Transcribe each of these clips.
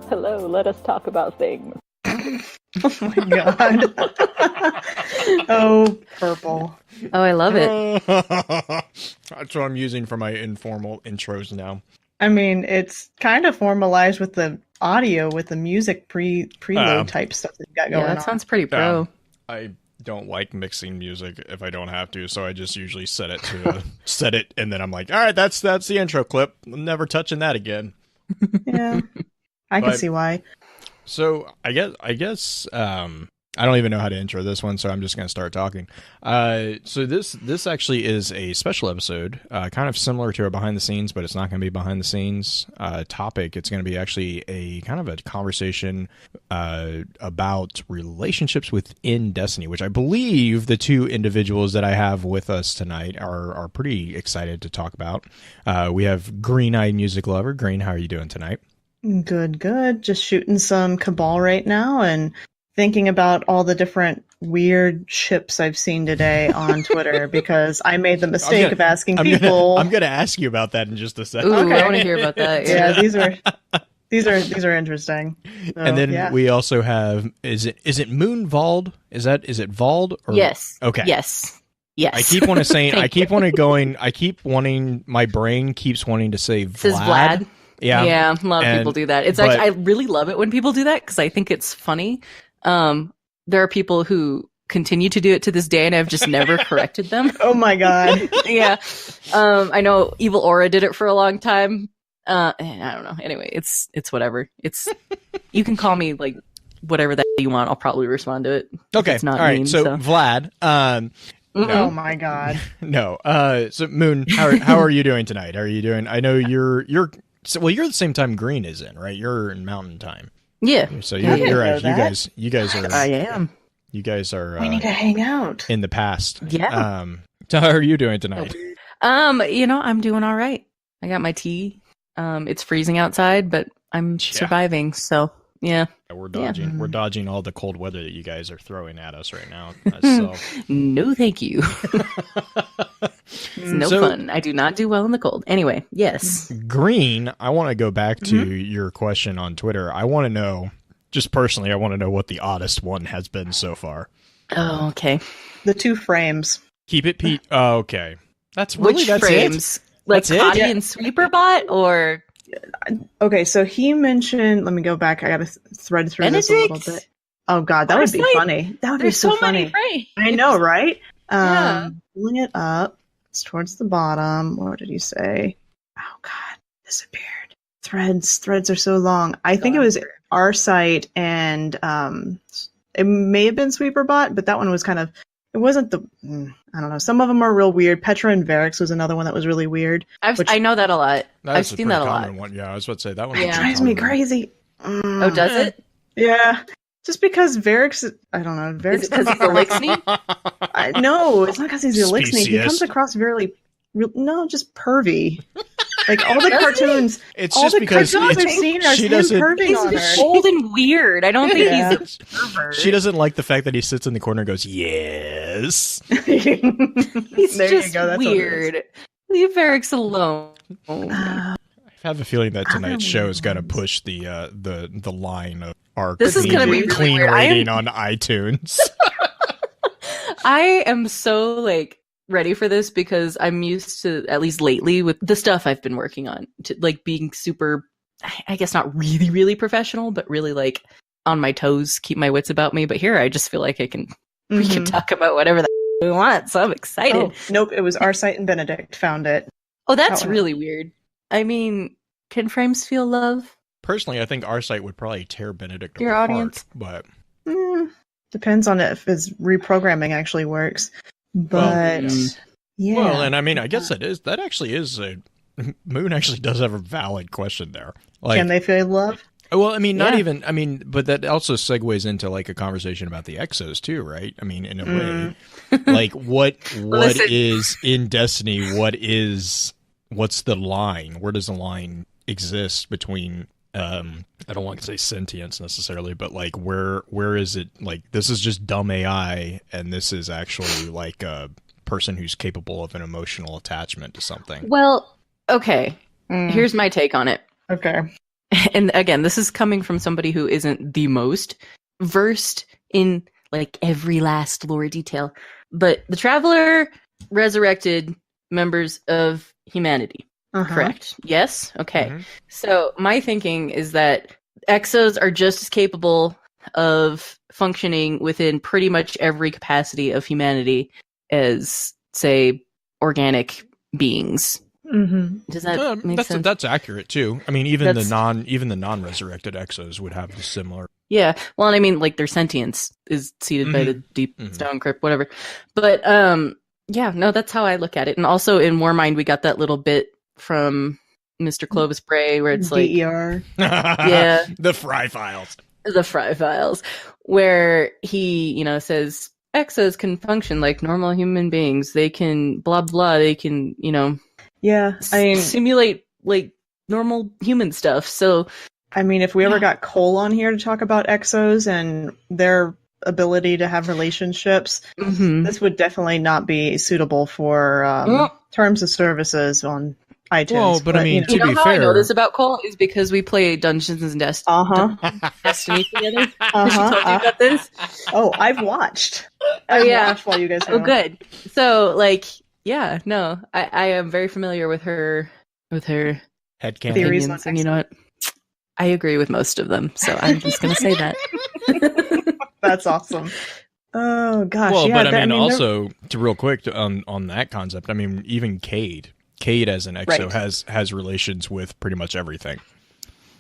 Hello, let us talk about things. Oh my god. Oh, purple. Oh, I love it. That's what I'm using for my informal intros now. I mean, it's kind of formalized with the audio, with the music preload type stuff that you got going Yeah, on. that sounds pretty pro. I don't like mixing music if I don't have to, so I just usually set it to set it, and then I'm like, all right, that's the intro clip. I'm never touching that again. Yeah, I can see why. So I guess I don't even know how to intro this one, so I'm just going to start talking. So this actually is a special episode, kind of similar to a behind the scenes, but it's not going to be behind the scenes topic. It's going to be actually a kind of a conversation about relationships within Destiny, which I believe the two individuals that I have with us tonight are pretty excited to talk about. We have Green Eyed Music Lover. Green, how are you doing tonight? Good. Just shooting some Cabal right now and thinking about all the different weird ships I've seen today on Twitter because I made the mistake of asking people. I'm going to ask you about that in just a second. Ooh, Okay. I want to hear about that. Yeah, these are interesting. So, and then we also have is it Moonvald? Is it Vald? Or? Yes. Okay. Yes. I keep wanting my brain keeps wanting to say Vlad. This is Vlad. Yeah, a lot of people do that. It's actually, I really love it when people do that because I think it's funny. There are people who continue to do it to this day, and I've just never corrected them. Oh my god! Yeah, I know Evil Aura did it for a long time. I don't know. Anyway, it's whatever. It's you can call me like whatever that you want. I'll probably respond to it. Okay, it's not all right. mean, So Vlad. No. Oh my god! No. So Moon, how are you doing tonight? Are you doing? I know you're. Well, you're the same time Green is in, right? You're in Mountain Time. Yeah. So you guys are. I am. You guys are. We need to hang out in the past. Yeah. So how are you doing tonight? I'm doing all right. I got my tea. It's freezing outside, but I'm surviving. So yeah. We're dodging all the cold weather that you guys are throwing at us right now. So. No, thank you. It's no fun. I do not do well in the cold. Anyway, yes. Green, I want to go back to your question on Twitter. I want to know, just personally, I want to know what the oddest one has been so far. Oh, okay. The 2 frames. Keep it Pete. Oh, okay. That's frames? It? Like that's Cotty and Sweeperbot, or okay? So he mentioned. Let me go back. I got to thread through this a little bit. Oh god, that would be funny. That would be so funny. I know, right? Pulling it up. It's towards the bottom. What did he say? Oh god, disappeared. Threads are so long. I think it was our site, and it may have been Sweeperbot, but that one was kind of. It wasn't the. I don't know. Some of them are real weird. Petra and Varix was another one that was really weird. I know that a lot. I've seen that a lot. One. Yeah, I was about to say that one. It drives me crazy. Oh, does it? Yeah. Just because Varix, I don't know. Varix is it because he's a Lixney? No, it's not because he's a Lixney. He comes across just pervy. Like all the cartoons, it's all just the because cartoons I've seen are him perving on her. He's old and weird. I don't think he's a pervert. She doesn't like the fact that he sits in the corner and goes, "Yes." He's just weird. Leave Varix alone. I have a feeling that tonight's show is going to push the line of our clean rating on iTunes. I am so ready for this because I'm used to, at least lately, with the stuff I've been working on, to being super, I guess not really, really professional, but really on my toes, keep my wits about me. But here I just feel like we can talk about whatever we want. So I'm excited. Oh, nope, it was our site and Benedict found it. Oh, that's really weird. I mean, can frames feel love? Personally, I think our site would probably tear Benedict your apart, audience, but depends on if his reprogramming actually works. But yeah. Well, and I mean, I guess that actually is a Moon actually does have a valid question there. Can they feel love? Well, I mean, not even. I mean, but that also segues into a conversation about the exos too, right? I mean, in a way, what is in Destiny? What's the line? Where does the line exist between? I don't want to say sentience necessarily, but where is it? This is just dumb AI, and this is actually a person who's capable of an emotional attachment to something. Well, okay. Here's my take on it. Okay. and again, this is coming from somebody who isn't the most versed in like every last lore detail, but the Traveler resurrected members of humanity. Correct. Yes? Okay. So my thinking is that exos are just as capable of functioning within pretty much every capacity of humanity as, say, organic beings. Does that make sense? That's accurate too. I mean, even the non-resurrected exos would have the similar. Yeah. Well, and I mean, like their sentience is seated by the deep stone crypt, whatever. But yeah, no, that's how I look at it. And also in Warmind, we got that little bit from Mr. Clovis Bray where it's like DER. Yeah, the Fry Files, where he, you know, says exos can function like normal human beings. They can blah blah. They can, you know, simulate like normal human stuff. So, I mean, if we ever got Cole on here to talk about exos and their ability to have relationships, this would definitely not be suitable for terms of services on iTunes. Well, but I mean, to be how fair, I know this about Cole is because we play Dungeons and Destiny together. She told you about this. Oh, I've watched. I've watched while you guys. Oh, good. So, like, yeah, no, I am very familiar with her headcanon theories, and you know what? I agree with most of them, so I'm just going to say that. That's awesome. Oh gosh. Well, yeah, but I mean, also to real quick on that concept. I mean, even Cade as an exo has relations with pretty much everything.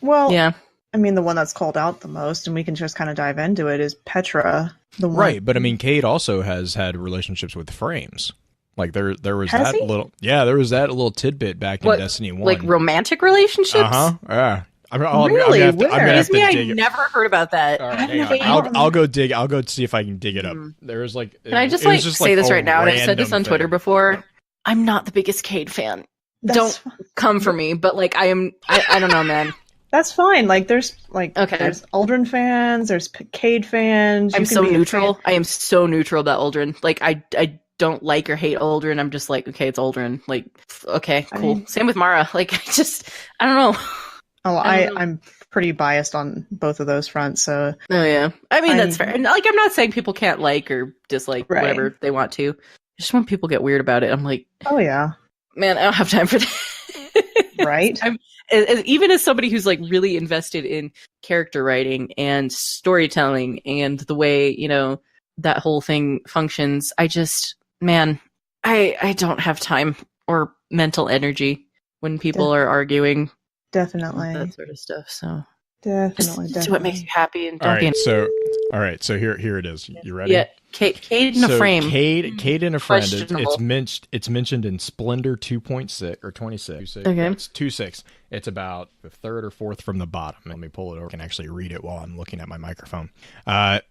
Well, yeah. I mean, the one that's called out the most, and we can just kind of dive into it, is Petra. The one. Right, but I mean, Cade also has had relationships with frames. Like there was has that he? there was that little tidbit back in Destiny 1. Like romantic relationships? Really? I'm gonna have to dig I never heard about that. All right, hang on. I'll go dig. I'll go see if I can dig it up. There was like. Can I just say this right now? And I've said this on Twitter before. I'm not the biggest Cade fan. Don't come for me, but like I am. I don't know, man. That's fine. Like there's there's Aldrin fans, there's Cade fans. I'm so neutral. I am so neutral about Aldrin. Like I don't like or hate Aldrin. I'm just like, okay, it's Aldrin. Like, okay, cool. Same with Mara. Like, I don't know. Oh, I'm pretty biased on both of those fronts. So. Oh yeah, I mean that's fair. And like, I'm not saying people can't like or dislike whatever they want to. Just when people get weird about it, I'm like, oh yeah, man, I don't have time for that. Right. Even as somebody who's like really invested in character writing and storytelling and the way, you know, that whole thing functions, I don't have time or mental energy when people are arguing. Definitely. That sort of stuff. So definitely. Do what makes you happy and don't all right, so here it is. You ready? Yeah. Cade in a frame. Cade in a friend. It's mentioned in Splendor 2.6 or 26. Okay. It's 2.6. It's about the third or fourth from the bottom. Let me pull it over. I can actually read it while I'm looking at my microphone.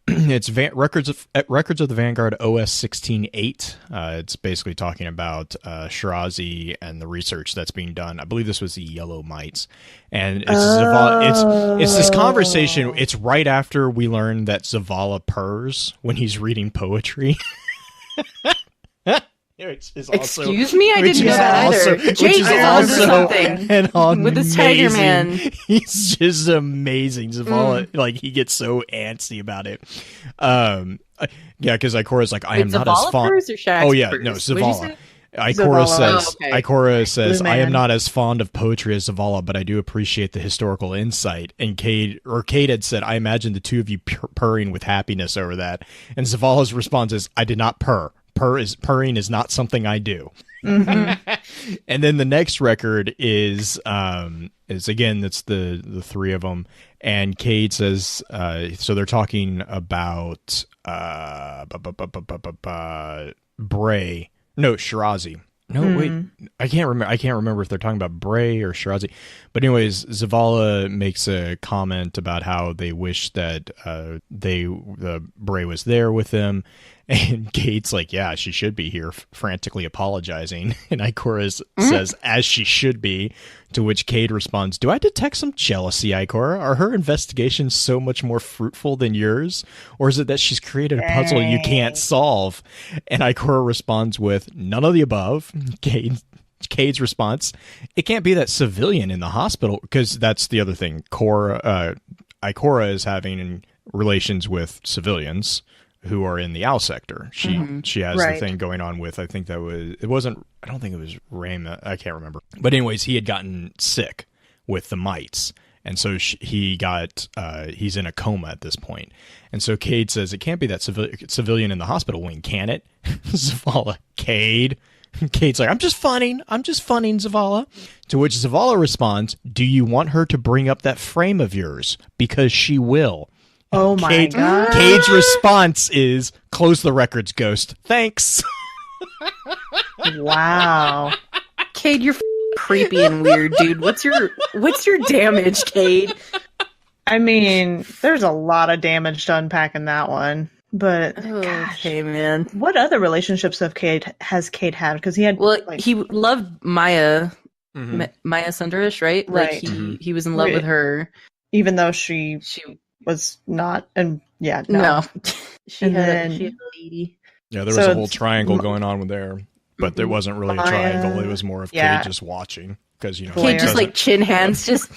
It's Records of the Vanguard OS 16.8. It's basically talking about Shirazi and the research that's being done. I believe this was the Yellow Mites. And it's this conversation. It's right after we learn that Zavala purrs when he's reading poetry. Excuse me, I didn't know that either. Jake is onto something with this Tiger Man. He's just amazing. Zavala, like he gets so antsy about it. Yeah, because Ikora's like, I am not as fond. Oh yeah, no, Zavala. Ikora says, I am not as fond of poetry as Zavala, but I do appreciate the historical insight. And Cade had said, I imagine the two of you purring with happiness over that. And Zavala's response is, I did not purr. Purring is not something I do. Mm-hmm. And then the next record is again, it's the three of them. And Cade says, so they're talking about Bray. No, Shirazi. No, wait. I can't remember if they're talking about Bray or Shirazi. But anyways, Zavala makes a comment about how they wish that Bray was there with them. And Cade's like, yeah, she should be here, frantically apologizing. And Ikora says, as she should be, to which Cade responds, do I detect some jealousy, Ikora? Are her investigations so much more fruitful than yours? Or is it that she's created a puzzle you can't solve? And Ikora responds with, none of the above. Cade Cade's response, it can't be that civilian in the hospital, because that's the other thing. Ikora is having relations with civilians who are in the Owl sector. She has the thing going on with, I don't think it was Rayma, I can't remember. But anyways, he had gotten sick with the mites. And so he's in a coma at this point. And so Cade says, it can't be that civilian in the hospital wing, can it? Zavala, Cade. Cade's like, I'm just funning, Zavala. To which Zavala responds, do you want her to bring up that frame of yours? Because she will. Oh my God. Cade's response is, close the records, Ghost. Thanks. Wow. Cade, you're creepy and weird, dude. What's your damage, Cade? I mean, there's a lot of damage to unpack in that one. But okay, man. What other relationships has Cade had? Because he had he loved Maya, Maya Sundarish, right? Right. Like he was in love with her, even though she was not. And no. she had a lady. Yeah, there was a whole triangle going on with there, but there wasn't really a triangle. It was more of Cade just watching, because Cade just like chin hands, just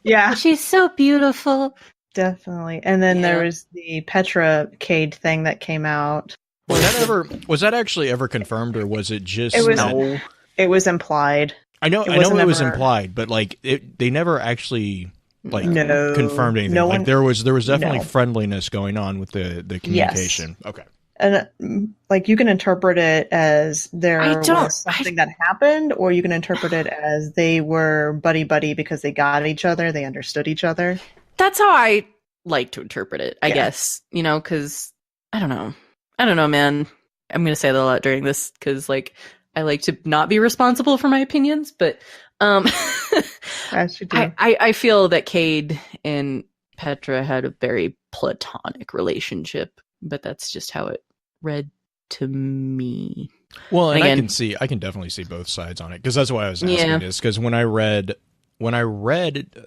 yeah, she's so beautiful. Definitely. And then there was the Petra Cade thing that came out. Was that actually ever confirmed, or was it just it was implied. I know it was implied, but like they never actually confirmed anything. There was definitely friendliness going on with the communication. Yes. Okay. And like you can interpret it as was something that happened, or you can interpret it as they were buddy because they got each other, they understood each other. That's how I like to interpret it, I guess, because I don't know, man. I'm going to say that a lot during this, because like I like to not be responsible for my opinions, but as you do. I feel that Cade and Petra had a very platonic relationship, but that's just how it read to me. Well, and again, I can definitely see both sides on it, because that's why I was asking this, because when I read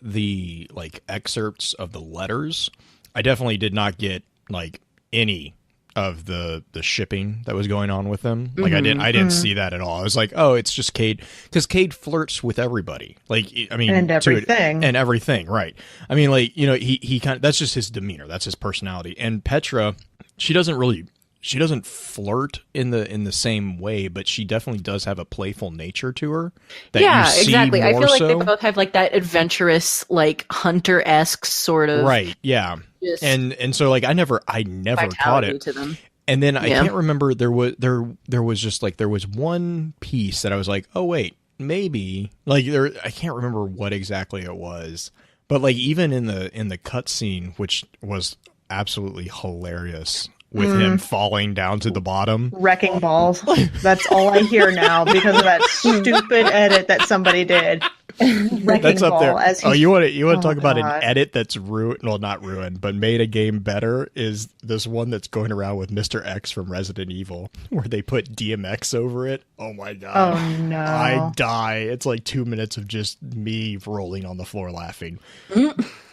the like excerpts of the letters, I definitely did not get like any of the shipping that was going on with them. Like I didn't see that at all. I was like, oh, it's just Cade, because Cade flirts with everybody. Like, I mean, and everything, right? I mean, like, he kind of, that's just his demeanor, that's his personality. And Petra, she doesn't flirt in the same way, but she definitely does have a playful nature to her. Exactly. I feel like they both have like that adventurous, like Hunter-esque sort of right. Yeah, and so like I never caught it. To them. And then I can't remember, there was one piece that I was like, oh wait, maybe I can't remember what exactly it was, but like even in the cutscene, which was absolutely hilarious, with him falling down to the bottom. Wrecking balls. That's all I hear now because of that stupid edit that somebody did. That's up there. You want to talk about an edit that's ruined? Well, not ruined, but made a game better, is this one that's going around with Mr. X from Resident Evil, where they put DMX over it. Oh my God. Oh no. I die. It's like 2 minutes of just me rolling on the floor laughing.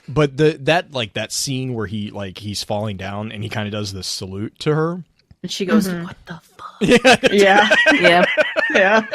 But that scene where he's falling down and he kind of does this salute to her, and she goes, "What the fuck?" Yeah.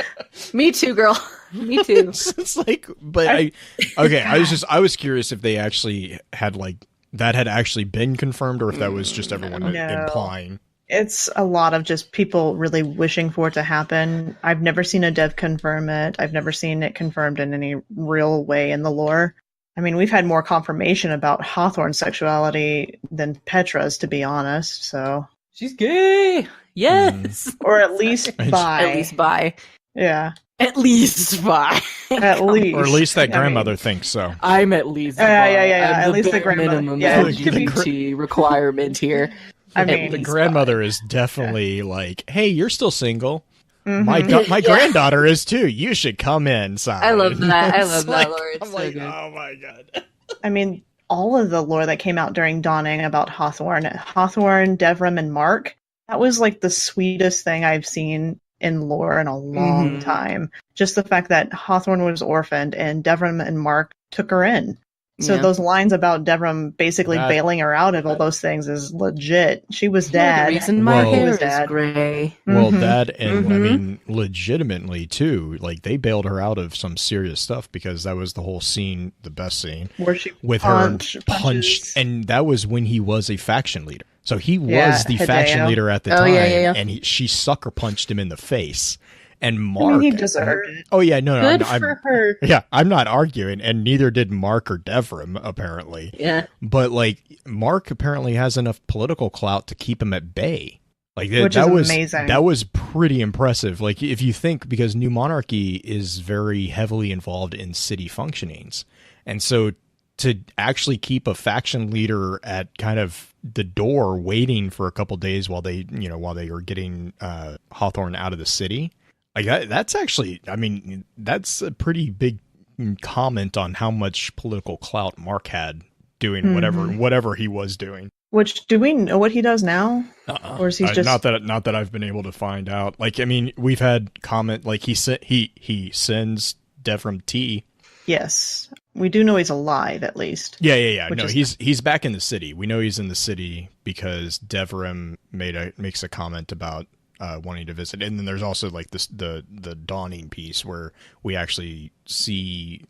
Me too, girl. Me too. It's like, but I was curious if they actually had like that had actually been confirmed, or if that was just everyone implying. It's a lot of just people really wishing for it to happen. I've never seen a dev confirm it. I've never seen it confirmed in any real way in the lore. I mean, we've had more confirmation about Hawthorne's sexuality than Petra's, to be honest. So she's gay. Yes. Or at least bi. At least bi. Yeah. At least bi. At least. Or at least that grandmother thinks so. I'm at least bi. Yeah. At least the grandmother. Minimum LGBT requirement here. I mean, the grandmother is definitely like, hey, you're still single. My granddaughter is too. You should come inside. I love that. I love that lore. It's I'm so like, good. oh my God. I mean, all of the lore that came out during Dawning about Hawthorne, Devrim, and Mark, that was like the sweetest thing I've seen in lore in a long time. Just the fact that Hawthorne was orphaned and Devrim and Mark took her in. So those lines about Devram basically bailing her out of all those things is legit. She was dead. The reason my hair is gray. Well, that and I mean, legitimately too. Like they bailed her out of some serious stuff because that was the whole scene, the best scene, where she with her punched, and that was when he was a faction leader. So he was the faction leader at the time, and she sucker punched him in the face. And Mark, he deserved it. Oh yeah, no, good for her. Yeah, I'm not arguing, and neither did Mark or Devram apparently. Yeah, but like Mark apparently has enough political clout to keep him at bay. Like which that is was amazing. That was pretty impressive. Like if you think, because New Monarchy is very heavily involved in city functionings, and so to actually keep a faction leader at kind of the door waiting for a couple days while they were getting Hawthorne out of the city. Like that's actually, I mean, that's a pretty big comment on how much political clout Mark had doing whatever he was doing. Which, do we know what he does now? Or is he just not that I've been able to find out. Like, I mean, we've had comment like he sends Devram tea. Yes, we do know he's alive at least. Yeah. No, he's back in the city. We know he's in the city because Devram makes a comment about wanting to visit, and then there's also like the dawning piece where we actually see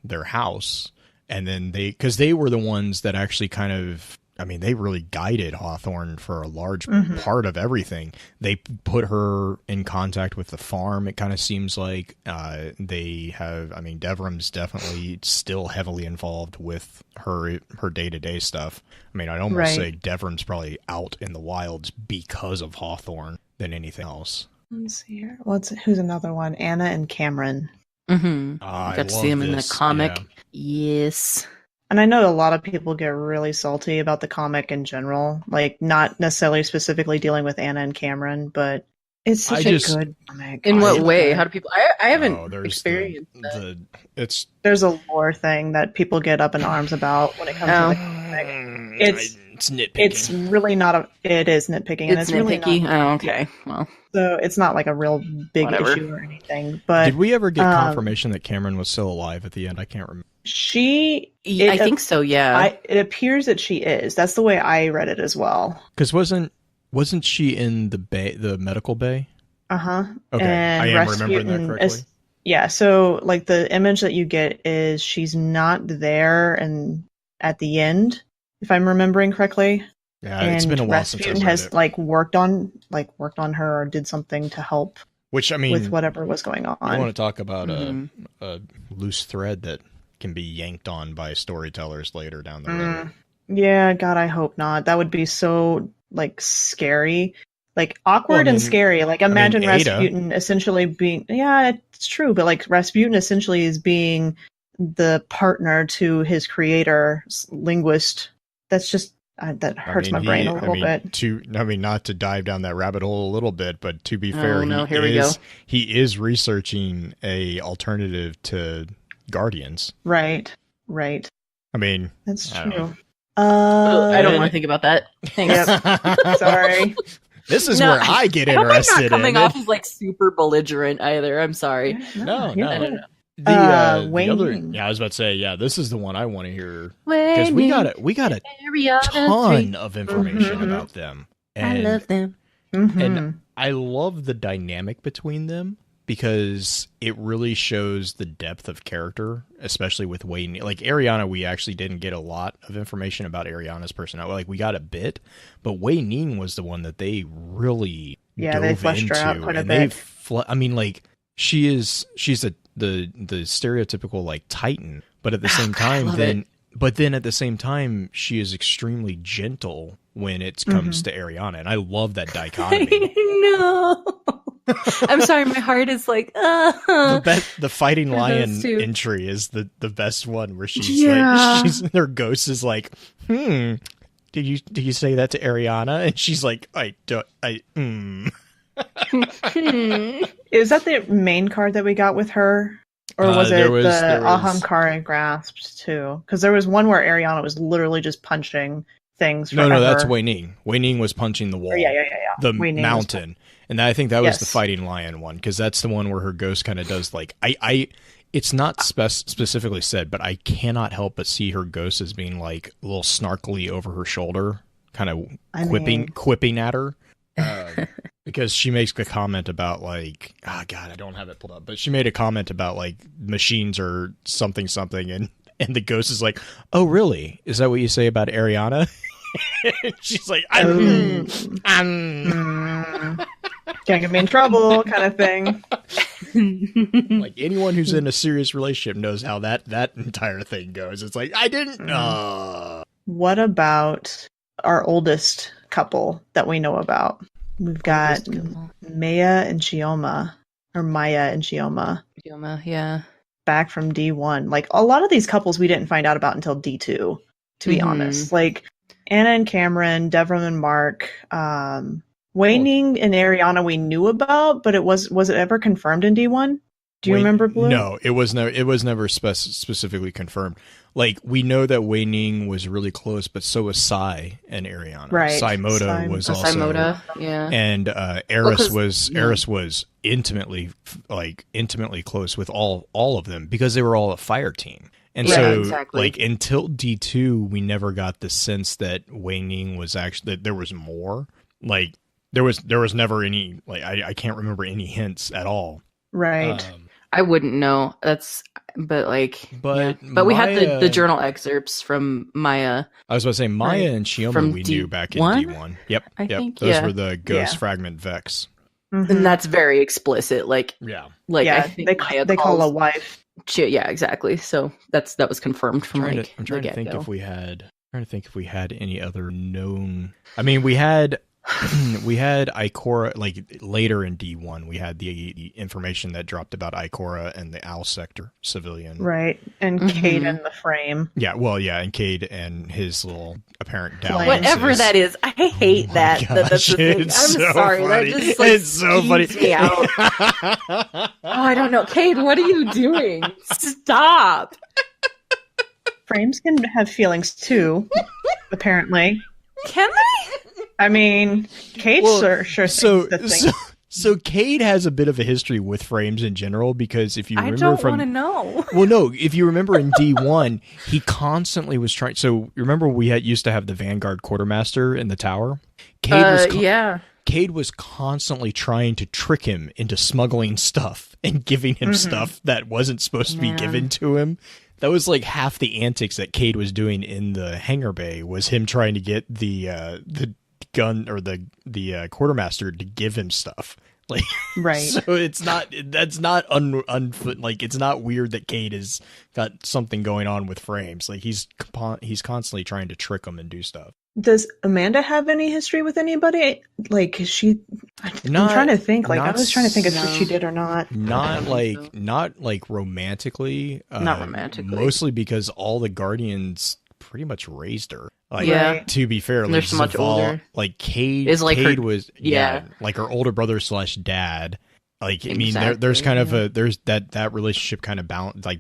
their house, and then because they were the ones that actually kind of, I mean, they really guided Hawthorne for a large part of everything. They put her in contact with the farm. It kind of seems like they have. I mean, Devram's definitely still heavily involved with her day-to-day stuff. I mean, I'd almost say Devram's probably out in the wilds because of Hawthorne than anything else. Let's see here. Who's another one? Anna and Cameron. I got to see him in the comic. Yeah. Yes. And I know a lot of people get really salty about the comic in general, like not necessarily specifically dealing with Anna and Cameron, but it's such a good comic. In what way? How do people? I haven't experienced that. There's a lore thing that people get up in arms about when it comes to the comic. It's nitpicking. It's really not it is nitpicking, and it's really nitpicky. Not, okay. Well, so it's not like a real big issue or anything. But did we ever get confirmation that Cameron was still alive at the end? I can't remember. I think so. Yeah. It appears that she is. That's the way I read it as well. Because wasn't she in the medical bay? Okay, and I am remembering that correctly. Yeah. So like the image that you get is she's not there, and at the end, if I'm remembering correctly. Yeah, it's been a while since I read it. has worked on her or did something to help. Which, I mean, with whatever was going on. I want to talk about a loose thread that can be yanked on by storytellers later down the road. Yeah, God, I hope not. That would be so scary, awkward and scary. Imagine Rasputin essentially being. Yeah, it's true, but Rasputin essentially is being the partner to his creator, linguist. That's just. That hurts my brain a little bit. Not to dive down that rabbit hole a little bit, but to be fair, he is researching a alternative to Guardians. Right. I mean, that's true. I don't want to think about that. Thanks. Yep. Sorry. This is where I get interested. I'm not coming off as super belligerent either. I'm sorry. No. The other, I was about to say, this is the one I want to hear because we got a ton of information about them. And, I love them, and I love the dynamic between them because it really shows the depth of character, especially with Wayne. Like Ariana, we actually didn't get a lot of information about Ariana's personality. We got a bit, but Wei Ning was the one that they really they fleshed her out quite a bit. She's the stereotypical Titan, but at the same time, then at the same time, she is extremely gentle when it comes to Ariana, and I love that dichotomy. No, I'm sorry, my heart is the fighting lion entry is the best one where she's her ghost is did you say that to Ariana? And she's like, Is that the main card that we got with her? Or was it the Ahamkara grasped too? Because there was one where Ariana was literally just punching things. No, that's Wei Ning. Wei Ning was punching the wall. Yeah. The mountain. And I think that was the fighting lion one, because that's the one where her ghost kind of does it's not specifically said, but I cannot help but see her ghost as being like a little snarkily over her shoulder, kind of quipping at her. Because she makes a comment about like, oh God, I don't have it pulled up, but she made a comment about like machines or something, and the ghost is like, oh really? Is that what you say about Ariana? She's like, can't get me in trouble, kind of thing. Like anyone who's in a serious relationship knows how that entire thing goes. It's like, I didn't know. What about our oldest couple that we know about? We've got Maya and Chioma. Chioma, yeah. Back from D1. Like, a lot of these couples we didn't find out about until D2, to be honest. Like, Anna and Cameron, Devram and Mark, Wei Ning and Ariana we knew about, but was it ever confirmed in D1? Do you remember, Blue? No, it was never specifically confirmed. Like, we know that Wei Ning was really close, but so was Sai and Ariana. Right. Sai Moda was also. Sai Moda, yeah. And Eris was intimately close with all of them because they were all a fire team. And like, until D2, we never got the sense that Wei Ning was actually, that there was more. Like, there was never any, like, I can't remember any hints at all. Right. I wouldn't know. But we had the journal excerpts from Maya. I was about to say Maya and Chioma we knew back in D1. Yep. I think, those were the ghost fragment Vex. And that's very explicit. Like, I think they call a wife. Yeah, exactly. So that was confirmed from I'm trying to think if we had any other known. I mean, we had Ikora, like later in D1, we had the information that dropped about Ikora and the Owl Sector civilian. Right. And Cade and the frame. Yeah, well, yeah, and Cade and his little apparent down. Whatever that is. I hate that. Gosh, that's the thing. I'm so sorry. Funny. That just like, it's so funny. Me out. Oh, I don't know. Cade, what are you doing? Stop. Frames can have feelings too, apparently. Can they? I mean, Cade sure So Cade has a bit of a history with frames in general, because if you remember I don't want to know. Well, no, if you remember in D1, he constantly was trying. So remember we used to have the Vanguard Quartermaster in the tower? Cade was constantly trying to trick him into smuggling stuff and giving him stuff that wasn't supposed to be given to him. That was like half the antics that Cade was doing in the hangar bay, was him trying to get the gun or the quartermaster to give him stuff. Like, right. So it's not like, it's not weird that Cade has got something going on with frames. Like, he's constantly trying to trick them and do stuff. Does Amanda have any history with anybody? Like, I'm trying to think. Like, I was trying to think if she did or not. Not like romantically. Not romantically. Mostly because all the Guardians pretty much raised her. Like, to be fair, like, they're so much older. Like, Cade was like her older brother / dad. Like, I mean, there's kind of there's that relationship kind of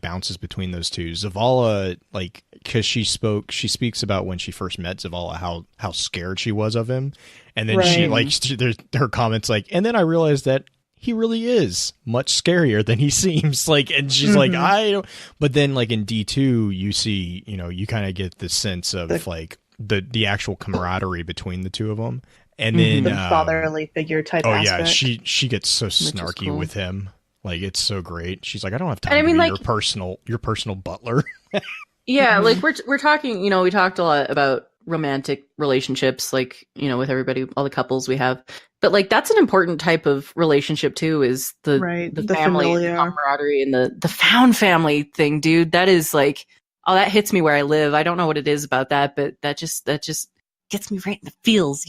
bounces between those two. Zavala, like, because she speaks about when she first met Zavala, how scared she was of him, and then there's her comments like, and then I realized that he really is much scarier than he seems. Like, and she's like, I don't. But then, like, in D2, you see, you kind of get the sense of like the actual camaraderie between the two of them. And then the fatherly figure type aspect. Yeah, she gets so snarky with him. Like, it's so great. She's like, I don't have time to be your personal butler. Yeah, like we're talking, we talked a lot about romantic relationships, like, with everybody, all the couples we have. But like, that's an important type of relationship too, is the family, the camaraderie, and the found family thing, dude. That is like, oh, that hits me where I live. I don't know what it is about that, but that just gets me right in the feels,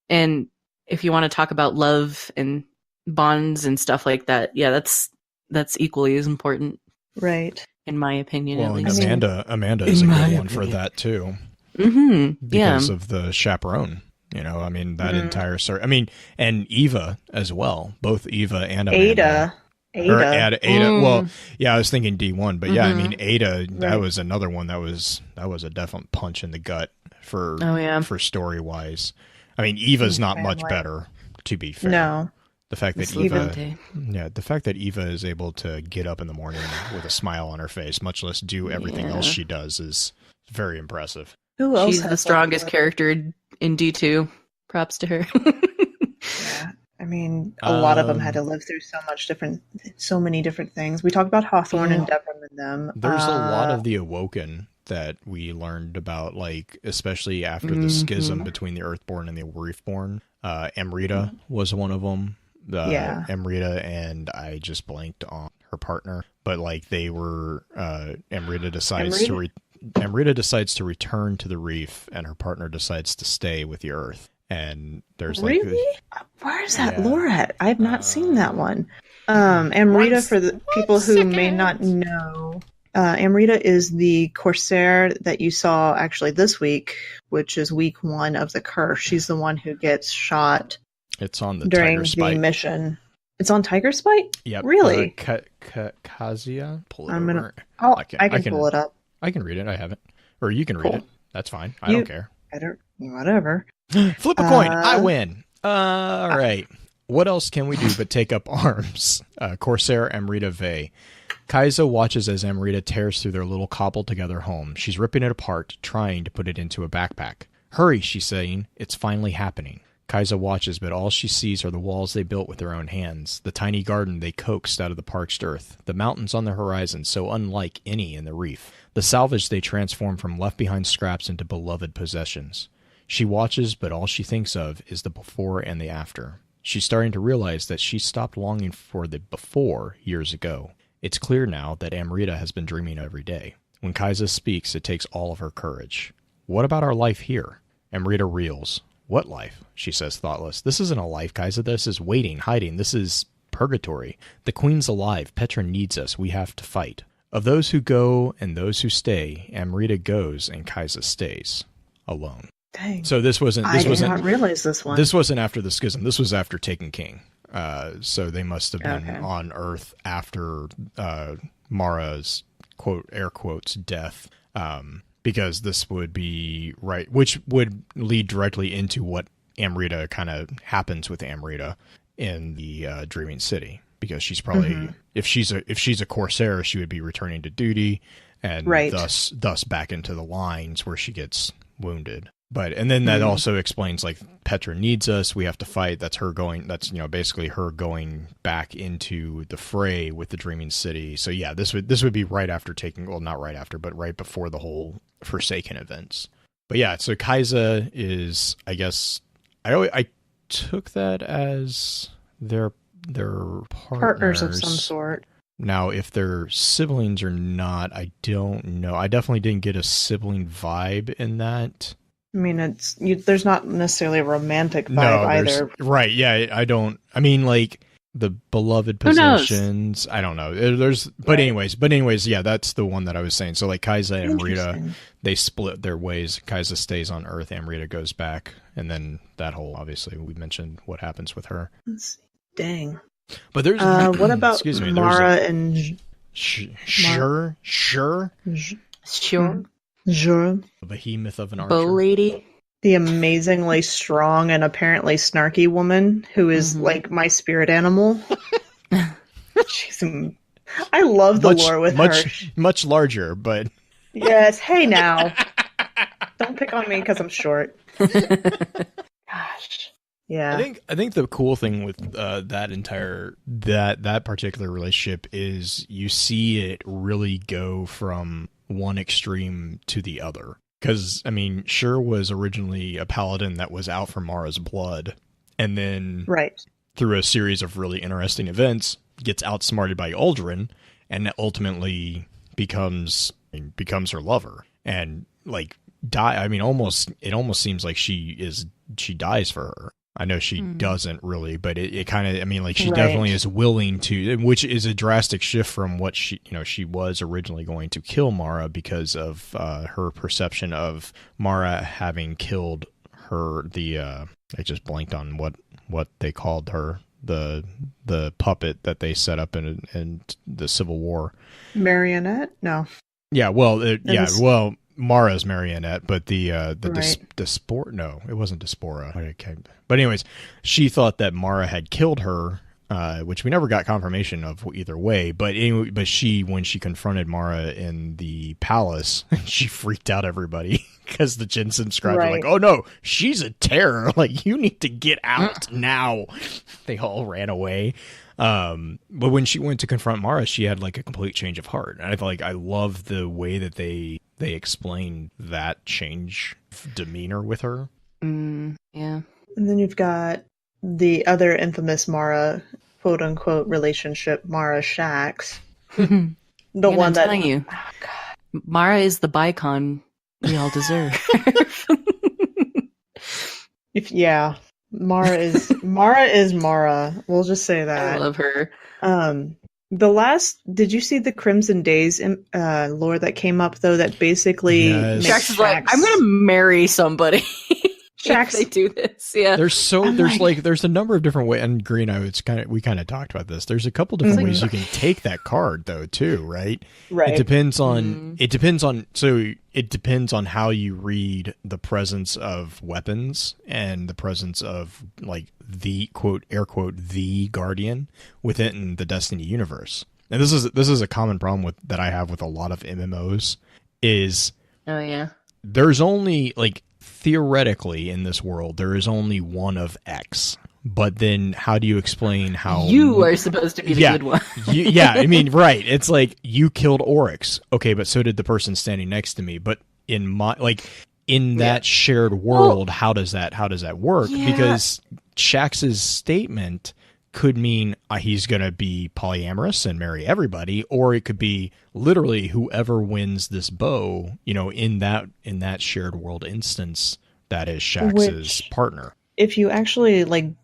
And if you want to talk about love and bonds and stuff like that, yeah, that's equally as important, right? In my opinion, well, at least. Amanda is a good one for that too. Because of the chaperone, I mean, that entire story. I mean, and Eva as well. Both Eva and Amanda. Ada. Well, yeah, I was thinking D1, but yeah, I mean, Ada. That was another one that was a definite punch in the gut for story wise. I mean, Eva's not much better, to be fair. No. The fact that the fact that Eva is able to get up in the morning with a smile on her face, much less do everything else she does, is very impressive. Who else? She's the strongest character in D2. Props to her. Yeah, I mean, a lot of them had to live through so many different things. We talked about Hawthorne and Devrim and them. There's a lot of the Awoken that we learned about, like especially after the schism between the Earthborn and the Reefborn. Amrita was one of them. Amrita, and I just blanked on her partner, but like they were Amrita decides to return to the reef, and her partner decides to stay with the Earth. And there's really, where is that lore at? I have not seen that one. Amrita, for the people who may not know, Amrita is the Corsair that you saw actually this week, which is week 1 of the curse. She's the one who gets shot. It's on the during Tiger Spite. The mission. It's on Tiger Spite? Yep. Really? Kazia? Pull it over. I can pull it up. I can read it. I have it. Or you can read it. That's fine. I don't care. Whatever. Flip a coin. I win. All right. What else can we do but take up arms? Corsair Amrita Vey. Kaiza watches as Amrita tears through their little cobbled-together home. She's ripping it apart, trying to put it into a backpack. Hurry, she's saying. It's finally happening. Kaiza watches, but all she sees are the walls they built with their own hands, the tiny garden they coaxed out of the parched earth, the mountains on the horizon so unlike any in the reef, the salvage they transformed from left-behind scraps into beloved possessions. She watches, but all she thinks of is the before and the after. She's starting to realize that she stopped longing for the before years ago. It's clear now that Amrita has been dreaming every day. When Kaiza speaks, it takes all of her courage. What about our life here? Amrita reels. What life? She says, thoughtless. This isn't a life, Kaiza. This is waiting, hiding. This is purgatory. The queen's alive. Petra needs us. We have to fight. Of those who go and those who stay, Amrita goes and Kaiza stays. Alone. Dang. So I did not realize this one. This wasn't after the schism. This was after Taken King. So they must have been on Earth after Mara's, quote, air quotes, death. Because this would be right, which would lead directly into what Amrita kind of happens with Amrita in the Dreaming City, because she's probably if she's a Corsair, she would be returning to duty and thus back into the lines where she gets wounded. And then that also explains, like, Petra needs us. We have to fight. That's her going. That's basically her going back into the fray with the Dreaming City. So yeah, this would be right after not right after, but right before the whole Forsaken events. But yeah, so Kaiza is, I guess, I took that as their partners of some sort. Now, if they're siblings or not, I don't know. I definitely didn't get a sibling vibe in that. I mean, there's not necessarily a romantic vibe either. Right, yeah, I don't. I mean, like, the beloved possessions. I don't know. But anyways, yeah, that's the one that I was saying. So, like, Kaiza and Amrita, they split their ways. Kaiza stays on Earth, Amrita goes back, and then that whole, obviously, we mentioned what happens with her. Dang. But there's what about Mara and Sure. The behemoth of an archer. Bow lady. The amazingly strong and apparently snarky woman who is like my spirit animal. I love the lore with her. Much larger, but... Yes, hey now. Don't pick on me because I'm short. Gosh. Yeah. I think the cool thing with that particular relationship is you see it really go from one extreme to the other. Because, I mean, Shur was originally a paladin that was out for Mara's blood, and then through a series of really interesting events, gets outsmarted by Uldren, and ultimately becomes her lover. And, like, it almost seems like she dies for her. I know she doesn't really, but it kind of, I mean, like, she definitely is willing to, which is a drastic shift from what she was originally going to kill Mara because of her perception of Mara having killed her, I just blanked on what they called her, the puppet that they set up in the Civil War. Marionette? No. Yeah, well, Mara's marionette, but the Right. Dispora. No, it wasn't Dispora. Okay. But anyways, she thought that Mara had killed her, which we never got confirmation of either way. But anyway, when she confronted Mara in the palace, she freaked out everybody because the Jensen scribes were like, "Oh no, she's a terror! Like, you need to get out now." They all ran away. But when she went to confront Mara, she had like a complete change of heart. And I love the way that they explained that change of demeanor with her. Yeah. And then you've got the other infamous Mara, quote unquote, relationship, Mara Shax. The one that. I'm telling you, oh, God. Mara is the bicon we all deserve. Mara is Mara. We'll just say that. I love her. Did you see the Crimson Days lore that came up though? That basically Shax is like, I'm gonna marry somebody. Shax, they do this, yeah. There's a number of different ways. And Green, we kind of talked about this. There's a couple different ways you can take that card though, too, right? Right. It depends on how you read the presence of weapons and the presence of like the quote air quote the guardian within the Destiny universe. And this is a common problem that I have with a lot of MMOs is there's only like theoretically in this world there is only one of X, but then how do you explain how you are supposed to be the good one? I mean, right, it's like you killed Oryx, okay, but so did the person standing next to me, but in that shared world, how does that work? Because Shax's statement could mean he's going to be polyamorous and marry everybody, or it could be literally whoever wins this bow, in that shared world instance, that is Shax's partner. If you actually I'm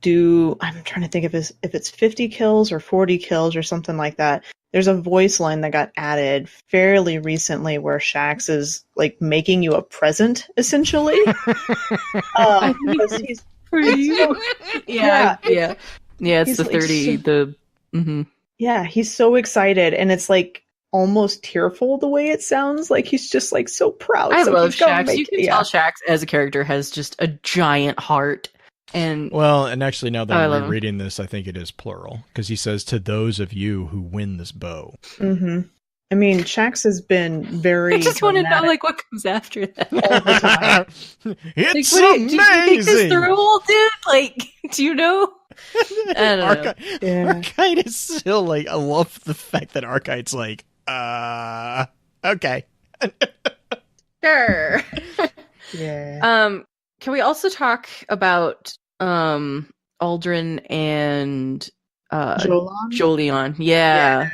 trying to think if it's 50 kills or 40 kills or something like that. There's a voice line that got added fairly recently where Shax is like making you a present, essentially. He's for you. Yeah. It's the 30. Yeah, he's so excited, and it's like almost tearful the way it sounds. Like he's just like so proud. I love Shax. You can tell Shax as a character has just a giant heart. And actually, now that I'm rereading this, I think it is plural because he says to those of you who win this bow. Mm-hmm. I mean, Shax has been very. I just want to know what comes after that. All the time. It's amazing. Did you think this through, dude? Do you know? I don't know. Archite is still I love the fact that Archite's like, okay. Sure. Yeah. Can we also talk about Aldrin and Jolion? Yeah.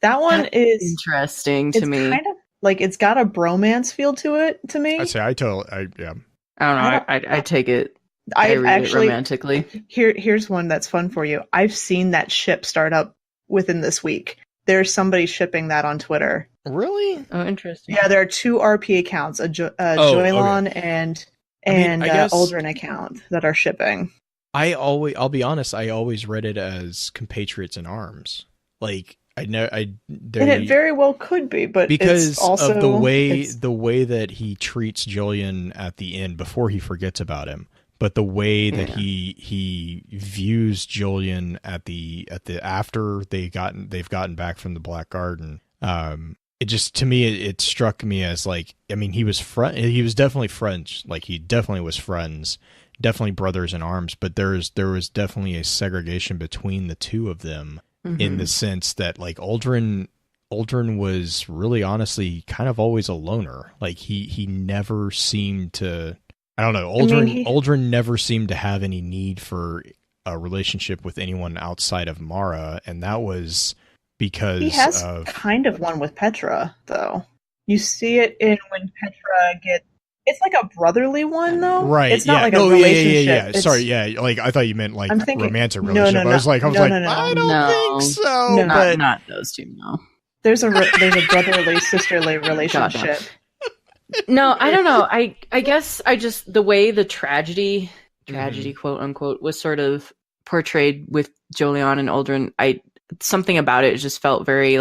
That one is interesting to me. Kind of it's got a bromance feel to it to me. I say I don't know. I take it. I read it romantically. Here's one that's fun for you. I've seen that ship start up within this week. There's somebody shipping that on Twitter. Really? Oh, interesting. Yeah, there are two RP accounts, Joylon and Aldrin account that are shipping. I'll be honest, I always read it as compatriots in arms. And it very well could be, but because it's also of the way that he treats Jolyon at the end before he forgets about him, but the way that he views Jolyon at the after they've gotten back from the Black Garden, it just to me it struck me as he was definitely friends, he definitely was friends, definitely brothers in arms, but there was definitely a segregation between the two of them. Mm-hmm. In the sense that Aldrin was really honestly kind of always a loner. He never seemed to, I don't know, Aldrin never seemed to have any need for a relationship with anyone outside of Mara, and that was because he has kind of one with Petra, though. You see it in when Petra gets. It's like a brotherly one, though. Right. It's not a relationship. Yeah. Sorry, I thought you meant romantic relationship. No. I was like, I don't think so. No, not those two, no. There's a brotherly, sisterly relationship. No, I don't know. I guess the way the tragedy quote unquote was sort of portrayed with Jolyon and Aldrin, something about it just felt very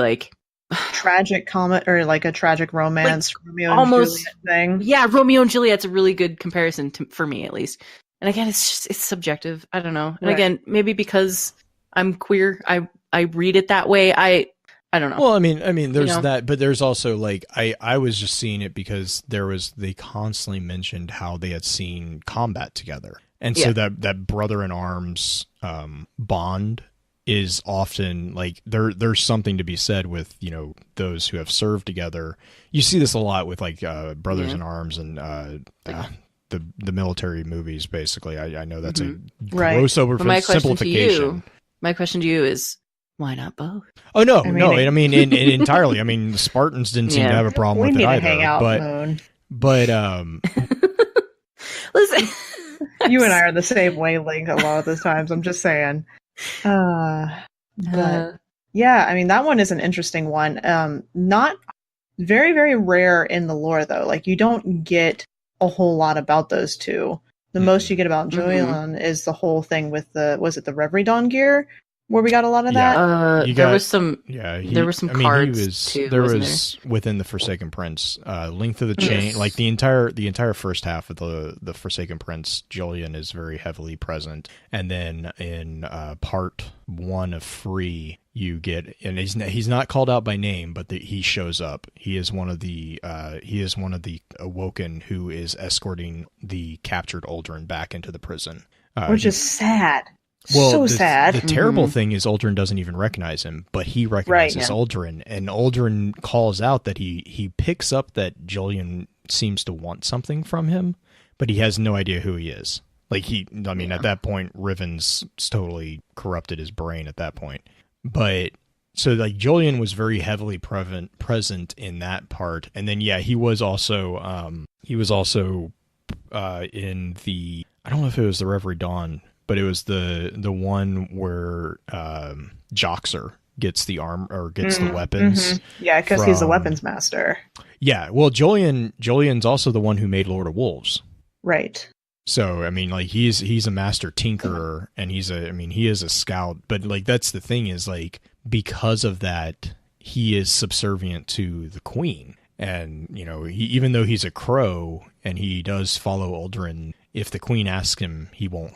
tragic comedy or like a tragic romance, like, Romeo almost and Juliet thing. Yeah, Romeo and Juliet's a really good comparison for me, at least. And again, it's subjective. I don't know. And again, maybe because I'm queer, I read it that way. I don't know. Well, I mean, there's that, but there's also like I was just seeing it because they constantly mentioned how they had seen combat together, and so that brother in arms bond is often like there's something to be said with those who have served together. You see this a lot with like brothers in arms and the military movies. Basically, I know that's a gross oversimplification. My question to you is, why not both? Oh no, I mean entirely. I mean, the Spartans didn't seem to have a problem with it either. Hang out, Moon. But listen, you and I are the same wavelength a lot of the times. I'm just saying. But yeah, I mean that one is an interesting one. Not very, very rare in the lore though. Like you don't get a whole lot about those two. The most you get about Julian is the whole thing with was it the Reverie Dawn gear? Where we got a lot of that. There were some cards too. There was within the Forsaken Prince, Length of the Chain, like the entire first half of the Forsaken Prince. Julian is very heavily present, and then in part 1 of Free, you get, and he's not called out by name, but he shows up. He is one of the Awoken who is escorting the captured Uldren back into the prison, which is sad. Well, so sad. The terrible thing is Uldren doesn't even recognize him, but he recognizes Uldren, and Uldren calls out that he picks up that Julian seems to want something from him, but he has no idea who he is. Like at that point, Riven's totally corrupted his brain at that point. But so like Julian was very heavily present in that part, and then he was also in the, I don't know if it was the Reverie Dawn, but it was the one where Joxer gets the arm or gets the weapons. Yeah, because he's the weapons master. Yeah, well, Julian's also the one who made Lord of Wolves. Right. So I mean, like he's a master tinkerer, and he is a scout. But like that's the thing is like because of that, he is subservient to the queen, and even though he's a crow and he does follow Uldren, if the queen asks him, he won't.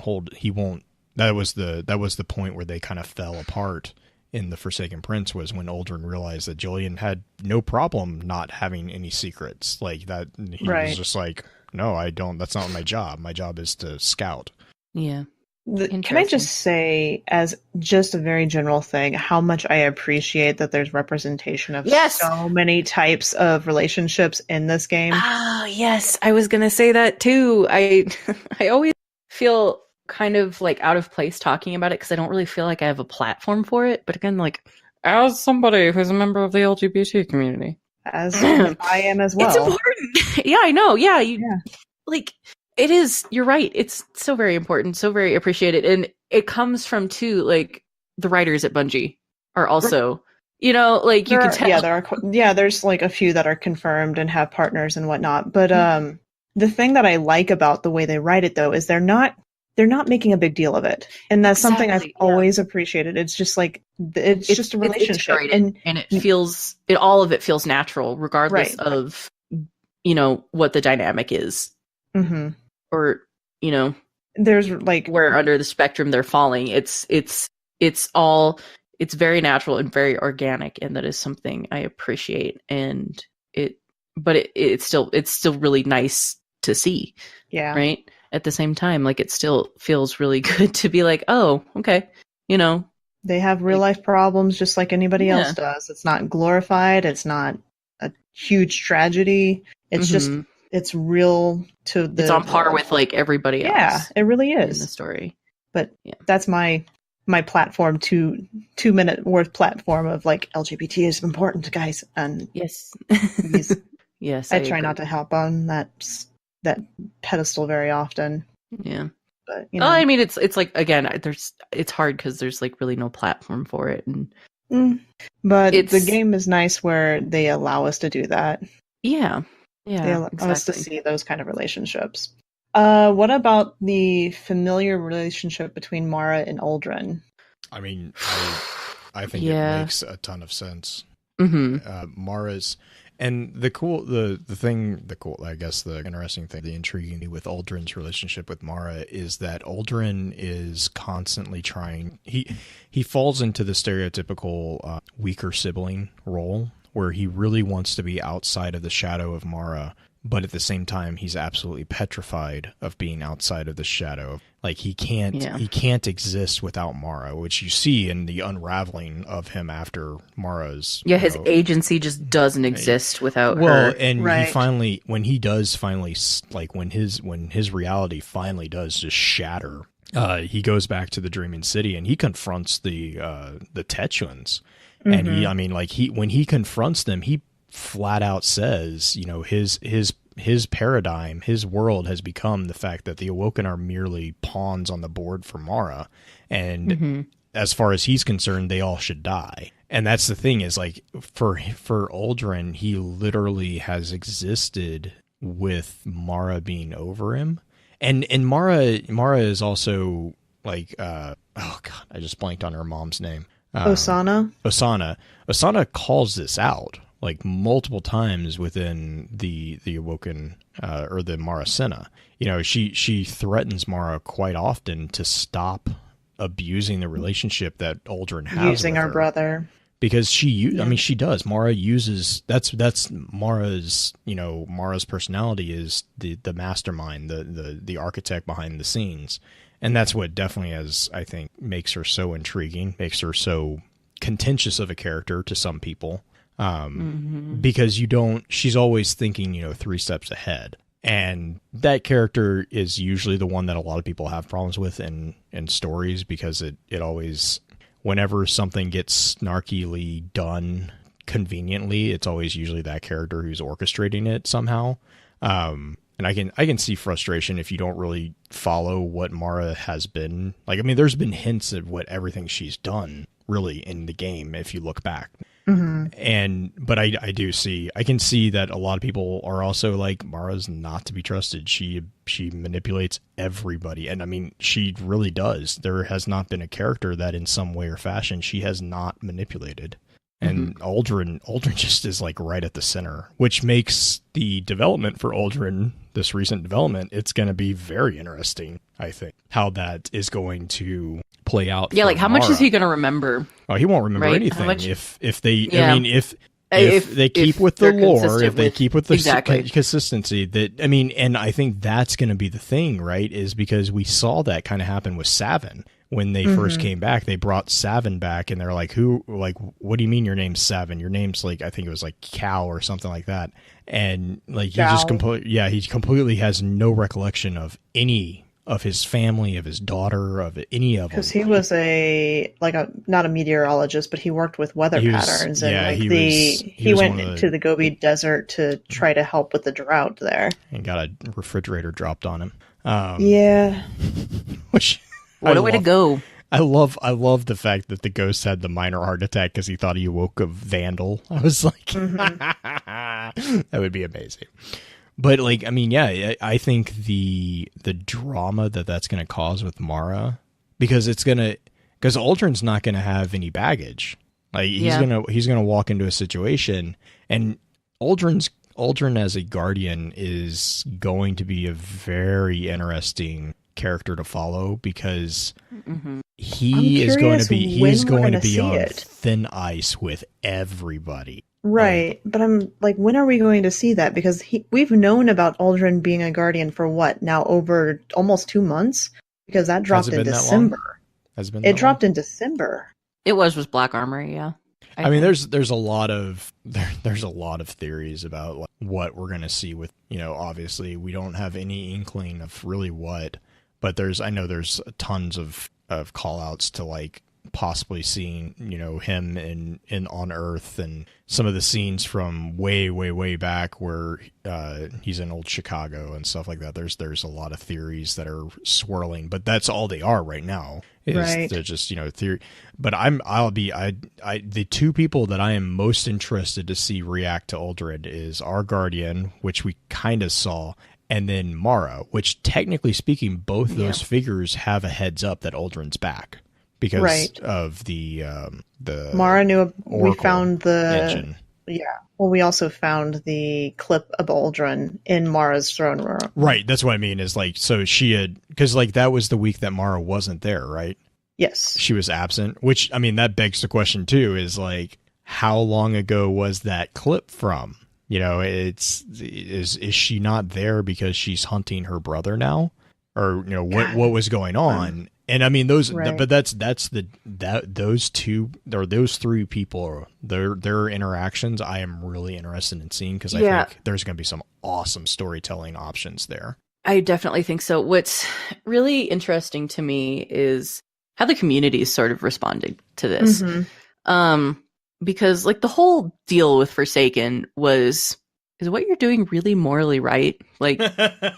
That was the point where they kind of fell apart in the Forsaken Prince, was when Uldren realized that Julian had no problem not having any secrets like that. He was just like, no, I don't. That's not my job. My job is to scout. Yeah. Can I just say, as just a very general thing, how much I appreciate that there's representation of so many types of relationships in this game? Yes, I was gonna say that too. I always feel kind of like out of place talking about it because I don't really feel like I have a platform for it. But again, like as somebody who's a member of the LGBT community, as I am as well, it's important. Yeah, I know. Yeah, like. It is. You're right. It's so very important, so very appreciated, and it comes from too. Like the writers at Bungie are also, like you can tell. There's like a few that are confirmed and have partners and whatnot. But the thing that I like about the way they write it though is they're not making a big deal of it, and that's something I've always appreciated. It's just like it's just a relationship, and it feels all of it feels natural, regardless of what the dynamic is. Mm-hmm. Or there's like where under the spectrum they're falling. It's very natural and very organic, and that is something I appreciate. And it's still really nice to see. Yeah. Right. At the same time, like it still feels really good to be like, oh, okay, they have real life problems just like anybody else does. It's not glorified. It's not a huge tragedy. It's just. It's real to the. It's on par with like everybody else. Yeah, it really is in the story. But that's my platform, 2-minute worth platform of like LGBT is important, guys. And yes, yes, I try not to hop on that pedestal very often. Yeah, but I mean, it's like again, it's hard because there's like really no platform for it, and but the game is nice where they allow us to do that. Yeah. Yeah, they allow us to see those kind of relationships. What about the familiar relationship between Mara and Uldren? I mean, I think it makes a ton of sense. Mara's. And the interesting thing, the intriguing thing with Uldren's relationship with Mara is that Uldren is constantly trying. He falls into the stereotypical weaker sibling role where he really wants to be outside of the shadow of Mara, but at the same time he's absolutely petrified of being outside of the shadow. Like he can't exist without Mara, which you see in the unraveling of him after Mara's his agency just doesn't exist without her. Well, and he finally, when his reality finally does just shatter, he goes back to the Dreaming City and he confronts the Tetuans. And when he confronts them, he flat out says, his paradigm, his world has become the fact that the Awoken are merely pawns on the board for Mara. And as far as he's concerned, they all should die. And that's the thing is, like, for Uldren, he literally has existed with Mara being over him. And Mara is also like, oh God, I just blanked on her mom's name. Osana calls this out like multiple times within the Awoken or the Mara Senna. She threatens Mara quite often to stop abusing the relationship that Uldren has using with our her. brother. Because she does. Mara uses that's Mara's Mara's personality is the mastermind, the architect behind the scenes. And that's what definitely, I think, makes her so intriguing, makes her so contentious of a character to some people. Because she's always thinking, 3 steps ahead. And that character is usually the one that a lot of people have problems with in stories, because it always, whenever something gets snarkily done conveniently, it's always usually that character who's orchestrating it somehow. And I can see frustration if you don't really follow what Mara has been. Like, I mean, there's been hints of what everything she's done really in the game if you look back. But I can see that a lot of people are also like, Mara's not to be trusted. She manipulates everybody. And I mean, she really does. There has not been a character that in some way or fashion she has not manipulated. And Uldren just is like right at the center, which makes the development for Uldren, this recent development, it's going to be very interesting, I think, how that is going to play out. Yeah, like how much is he going to remember? Oh, he won't remember anything if they. Yeah. I mean, if they keep with the lore, if they keep with the consistency, that I mean, and I think that's going to be the thing, right? Is because we saw that kind of happen with Savin. When they first came back, they brought Savin back, and they're like, what do you mean your name's Savin? Your name's like, I think it was like Cow or something like that. And like, he completely has no recollection of any of his family, of his daughter, of any of them. Because he was not a meteorologist, but he worked with weather patterns. And he went to the Gobi Desert to try to help with the drought there. And got a refrigerator dropped on him. Which... What a way to go. I love the fact that the ghost had the minor heart attack because he thought he awoke a vandal. I was like, that would be amazing. But like, I mean, yeah, I think the drama that's going to cause with Mara, because Uldren's not going to have any baggage. Like he's gonna walk into a situation, and Uldren as a guardian is going to be a very interesting character to follow, because he is going to be on thin ice with everybody. Right. But I'm like, when are we going to see that? Because we've known about Uldren being a guardian for what now, over almost 2 months, because that dropped in December. It dropped in December. It was with Black Armor, yeah. I mean, there's a lot of theories about like what we're going to see with, obviously we don't have any inkling of really what. But I know there's tons of call outs to like possibly seeing, him in on Earth, and some of the scenes from way, way, way back where he's in old Chicago and stuff like that. There's a lot of theories that are swirling, but that's all they are right now. They're just, theory. But the 2 people that I am most interested to see react to Uldren is our Guardian, which we kind of saw, and then Mara, which technically speaking, both those figures have a heads up that Uldren's back, because of the Mara knew we Oracle found the engine. Yeah. Well, we also found the clip of Aldrin in Mara's throne room. Right. That's what I mean is like, so she had, because like that was the week that Mara wasn't there, right? Yes. She was absent, which, I mean, that begs the question too, is like, how long ago was that clip from? You know, is she not there because she's hunting her brother now? Or, you know, what was going on? And I mean, those, but those two or those three people, their interactions, I am really interested in seeing because I think there's going to be some awesome storytelling options there. I definitely think so. What's really interesting to me is how the community is sort of responding to this. Because like the whole deal with Forsaken is what you're doing really morally right? Like, is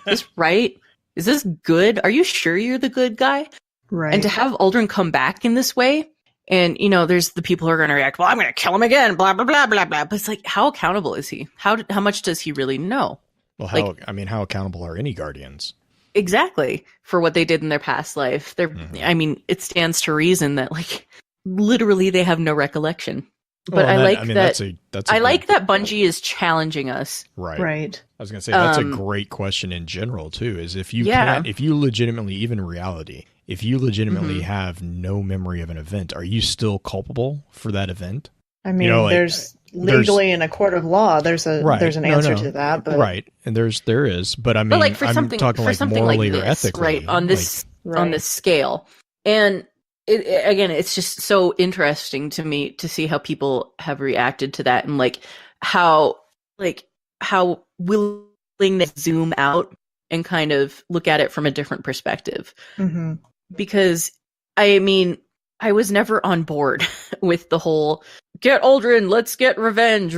this right? Is this good? Are you sure you're the good guy? Right. And to have Aldrin come back in this way, and, you know, there's the people who are going to react, well, I'm going to kill him again, blah, blah, blah, blah, blah. But it's like, how accountable is he? How much does he really know? Well, how accountable are any Guardians? Exactly. For what they did in their past life. I mean, it stands to reason that, like, literally they have no recollection. But I like that Bungie is challenging us. Right. I was going to say, that's a great question in general, too, is if you legitimately, even in reality, if you legitimately have no memory of an event, are you still culpable for that event? I mean, you know, like, there's legally in a court of law, there's an answer to that. But and there is, but I mean, but like for I'm talking like morally like this, or ethically, right? On this scale, and again, it's just so interesting to me to see how people have reacted to that, and like how willing to zoom out and kind of look at it from a different perspective. Because I mean, I was never on board with the whole get Aldrin, let's get revenge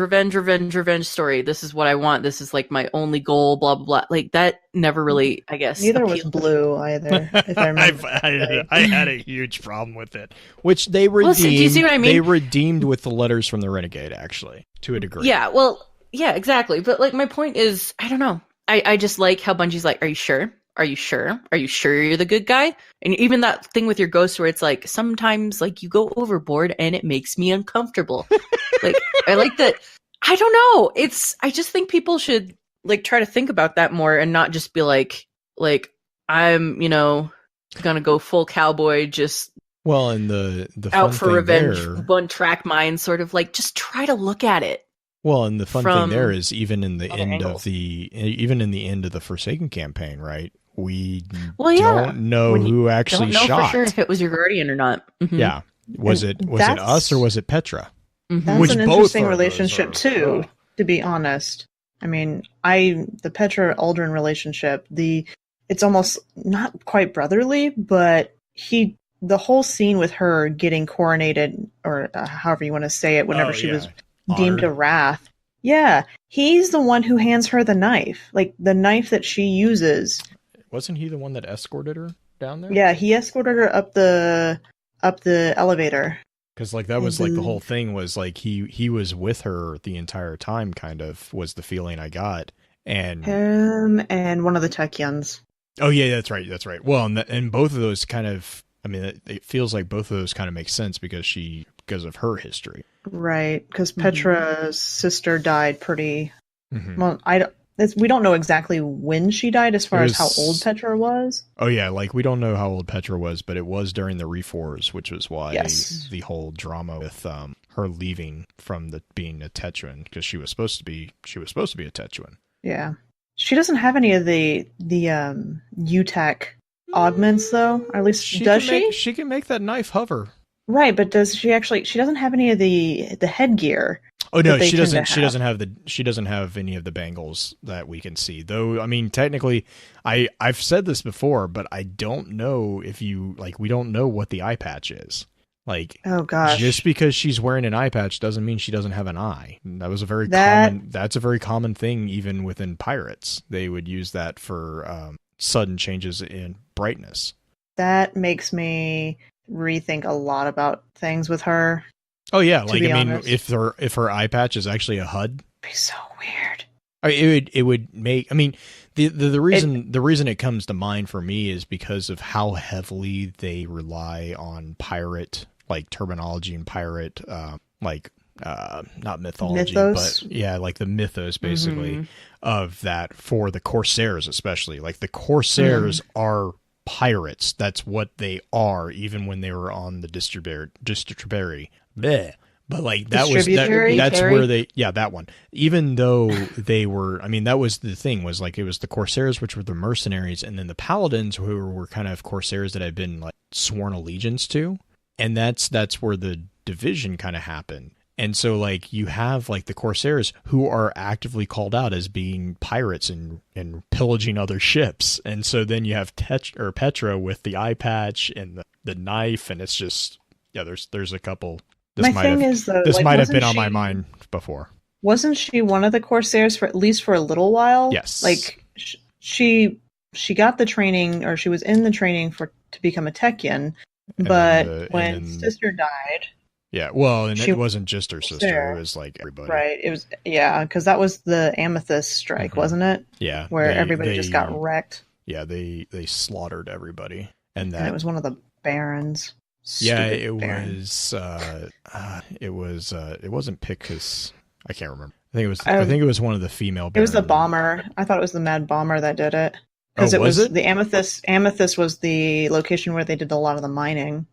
story. This is what I want. This is like my only goal, blah, blah, blah. Like that never really, I guess. Neither was Blue either. If I remember. I had a huge problem with it, which they redeemed. Well, do you see what I mean? They redeemed with the letters from the Renegade, actually, to a degree. Yeah, well, yeah, exactly. But like my point is, I don't know. I just like how Bungie's like, are you sure? Are you sure? Are you sure you're the good guy? And even that thing with your ghost where it's like, sometimes like you go overboard and it makes me uncomfortable. Like, I like that. I don't know. I just think people should like try to think about that more and not just be like I'm, you know, gonna go full cowboy, just and the out for revenge, there, one track mind, sort of like just try to look at it. Well, and the fun thing there is even in the end of the Forsaken campaign, right? We don't know who actually shot. Don't know for sure if it was your Guardian or not. Yeah, was it us or was it Petra? That's an interesting relationship too. To be honest, I mean, the Petra Aldrin relationship, it's almost not quite brotherly, but the whole scene with her getting coronated, or however you want to say it, whenever she was deemed a wrath. Yeah, he's the one who hands her the knife, like the knife that she uses. Wasn't he the one that escorted her down there? Yeah, he escorted her up the elevator. Because like that was like the whole thing was like he was with her the entire time, kind of was the feeling I got. And him and one of the Techians. Oh yeah, that's right. Well, and both of those kind of, I mean, it feels like both of those kind of make sense because of her history. Right, because Petra's sister died pretty. Well, we don't know exactly when she died as far as how old Petra was. Oh yeah, like we don't know how old Petra was, but it was during the Reforms, which was why the whole drama with her leaving from being a Techuan, because she was supposed to be a Techuan. Yeah, she doesn't have any of the UTech augments though, or at least she can make that knife hover. Right, but does she actually? She doesn't have any of the headgear. Oh no, she doesn't. She doesn't have any of the bangles that we can see. Though, I mean, technically, I've said this before, but I don't know if we don't know what the eye patch is. Like, oh gosh, just because she's wearing an eye patch doesn't mean she doesn't have an eye. That's a very common thing, even within pirates. They would use that for sudden changes in brightness. That makes me rethink a lot about things with her. Oh yeah, like I mean, if her eye patch is actually a HUD, it'd be so weird. I mean, it would make. I mean, the reason it comes to mind for me is because of how heavily they rely on pirate like terminology and pirate not mythology, mythos? but yeah, like the mythos basically of that for the Corsairs, especially. Like the Corsairs are pirates. That's what they are, even when they were on the distributary. Bleh. But like that's where that one. Even though they were, I mean, that was the thing, was like it was the Corsairs, which were the mercenaries, and then the Paladins, who were kind of Corsairs that had been like sworn allegiance to, and that's where the division kind of happened. And so like you have like the Corsairs who are actively called out as being pirates and pillaging other ships, and so then you have Petra with the eye patch and the knife, and it's just there's a couple. This might have been on my mind before. Wasn't she one of the Corsairs for at least for a little while? Yes. Like she got the training, or she was in the training to become a Techian, but when sister died. Yeah, well, and it wasn't just her sister; it was like everybody. Right. It was because that was the Amethyst strike, wasn't it? Yeah, where everybody just got wrecked. Yeah, they slaughtered everybody, and it was one of the barons. It wasn't Picus. I can't remember. I think it was one of the female barons. It was the bomber. I thought it was the Mad Bomber that did it. Because it was the Amethyst. Amethyst was the location where they did a lot of the mining.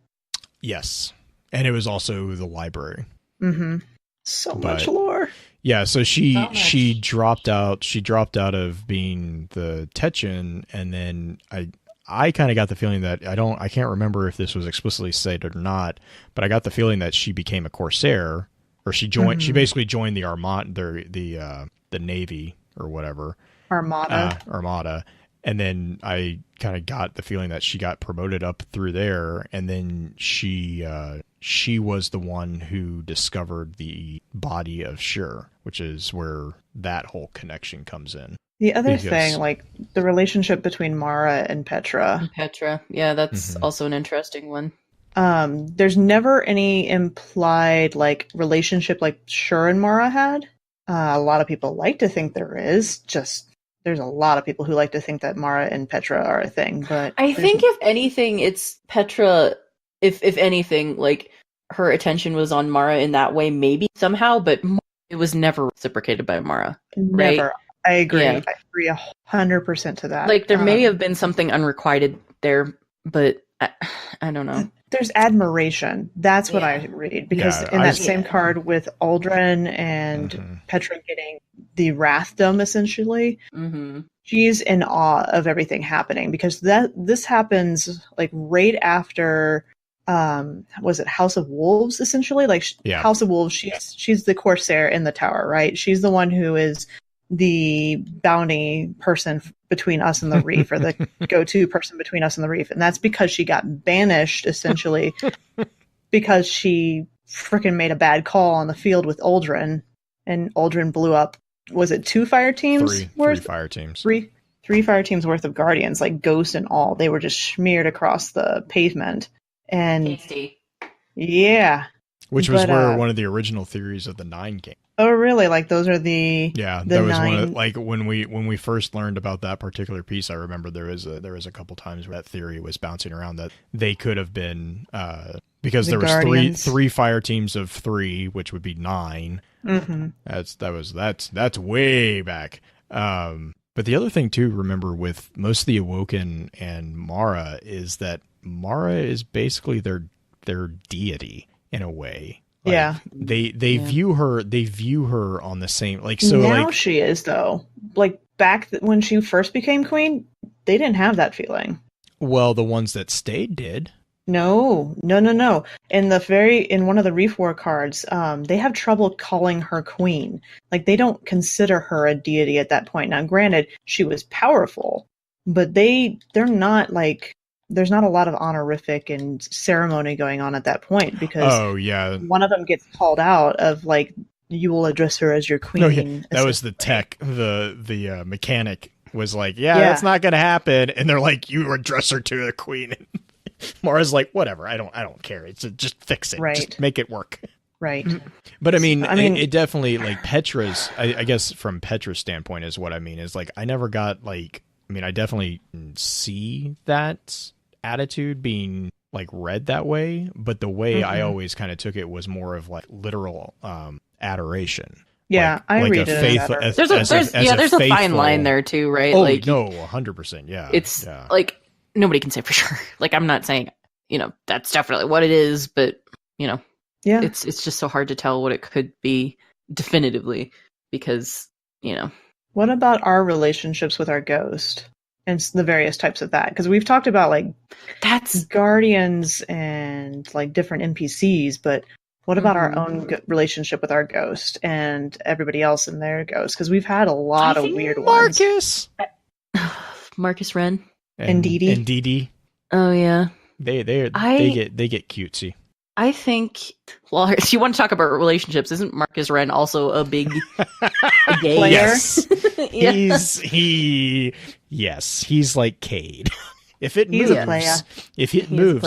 Yes. And it was also the library. Mm-hmm. Much lore. Yeah, so she dropped out. She dropped out of being the Techian, and then I kind of got the feeling that I can't remember if this was explicitly said or not, but I got the feeling that she became a Corsair, or she joined. She basically joined the Armada, the Navy or whatever. Armada. And then I kind of got the feeling that she got promoted up through there, and then she was the one who discovered the body of Shur, which is where that whole connection comes in. The other thing, like the relationship between Mara and Petra. Yeah, that's also an interesting one. There's never any implied like relationship like Shur and Mara had. A lot of people like to think there is. There's a lot of people who like to think that Mara and Petra are a thing, but I think if anything, it's Petra. If anything, like her attention was on Mara in that way, maybe somehow, but it was never reciprocated by Mara. Never. Right? I agree. Yeah. I agree 100% to that. Like there may have been something unrequited there, but I don't know. There's admiration. That's what I read, because in that same card with Aldrin and Petra getting the Wrathdom, essentially, she's in awe of everything happening, because this happens like right after was it House of Wolves, essentially? Like House of Wolves, she's the Corsair in the tower, right? She's the one who is the bounty person between us and the reef, or the go-to person between us and the reef. And that's because she got banished, essentially, because she freaking made a bad call on the field with Aldrin, and Aldrin blew up, was it 2 fire teams? Three fire teams. Three fire teams worth of Guardians, like Ghost and all. They were just smeared across the pavement. And which was where one of the original theories of the 9 came. Oh, really? Like those are the that was 9... one of like when we first learned about that particular piece. I remember there was a couple times where that theory was bouncing around that they could have been because there was three fire teams of 3, which would be 9. That's way back. But the other thing to remember with most of the Awoken and Mara is that Mara is basically their deity in a way. Like, they view her on the same, like, so now like she is, though. Like back when she first became queen, they didn't have that feeling. Well, the ones that stayed did. No. In one of the Reef War cards, they have trouble calling her queen. Like, they don't consider her a deity at that point. Now, granted, she was powerful, but they're not like, there's not a lot of honorific and ceremony going on at that point, because one of them gets called out of like, you will address her as your queen. Oh, yeah. That was the tech, the mechanic was like, that's not going to happen. And they're like, you address her to the queen. Mara's like, whatever, I don't care. It's just fix it. Right. Just make it work. Right. But I mean, it definitely, like, Petra's, I guess from Petra's standpoint is what I mean, is like, I never got like, I mean, I definitely see that attitude being like read that way, but the way I always kind of took it was more of like literal adoration. Yeah, I read it. There's a fine line there too, right? Oh, like, no, 100%. Yeah, it's like nobody can say for sure. Like, I'm not saying that's definitely what it is, but it's just so hard to tell what it could be definitively because What about our relationships with our ghost and the various types of that? Because we've talked about like that's guardians and like different NPCs, but what about our own relationship with our ghost and everybody else in their ghost? Because we've had a lot of weird ones. Marcus Wren and Dee and Dee. Oh yeah, they get cutesy. I think. Well, if you want to talk about relationships, isn't Marcus Wren also a big gay player? Yes, he's like Cade. If it moves,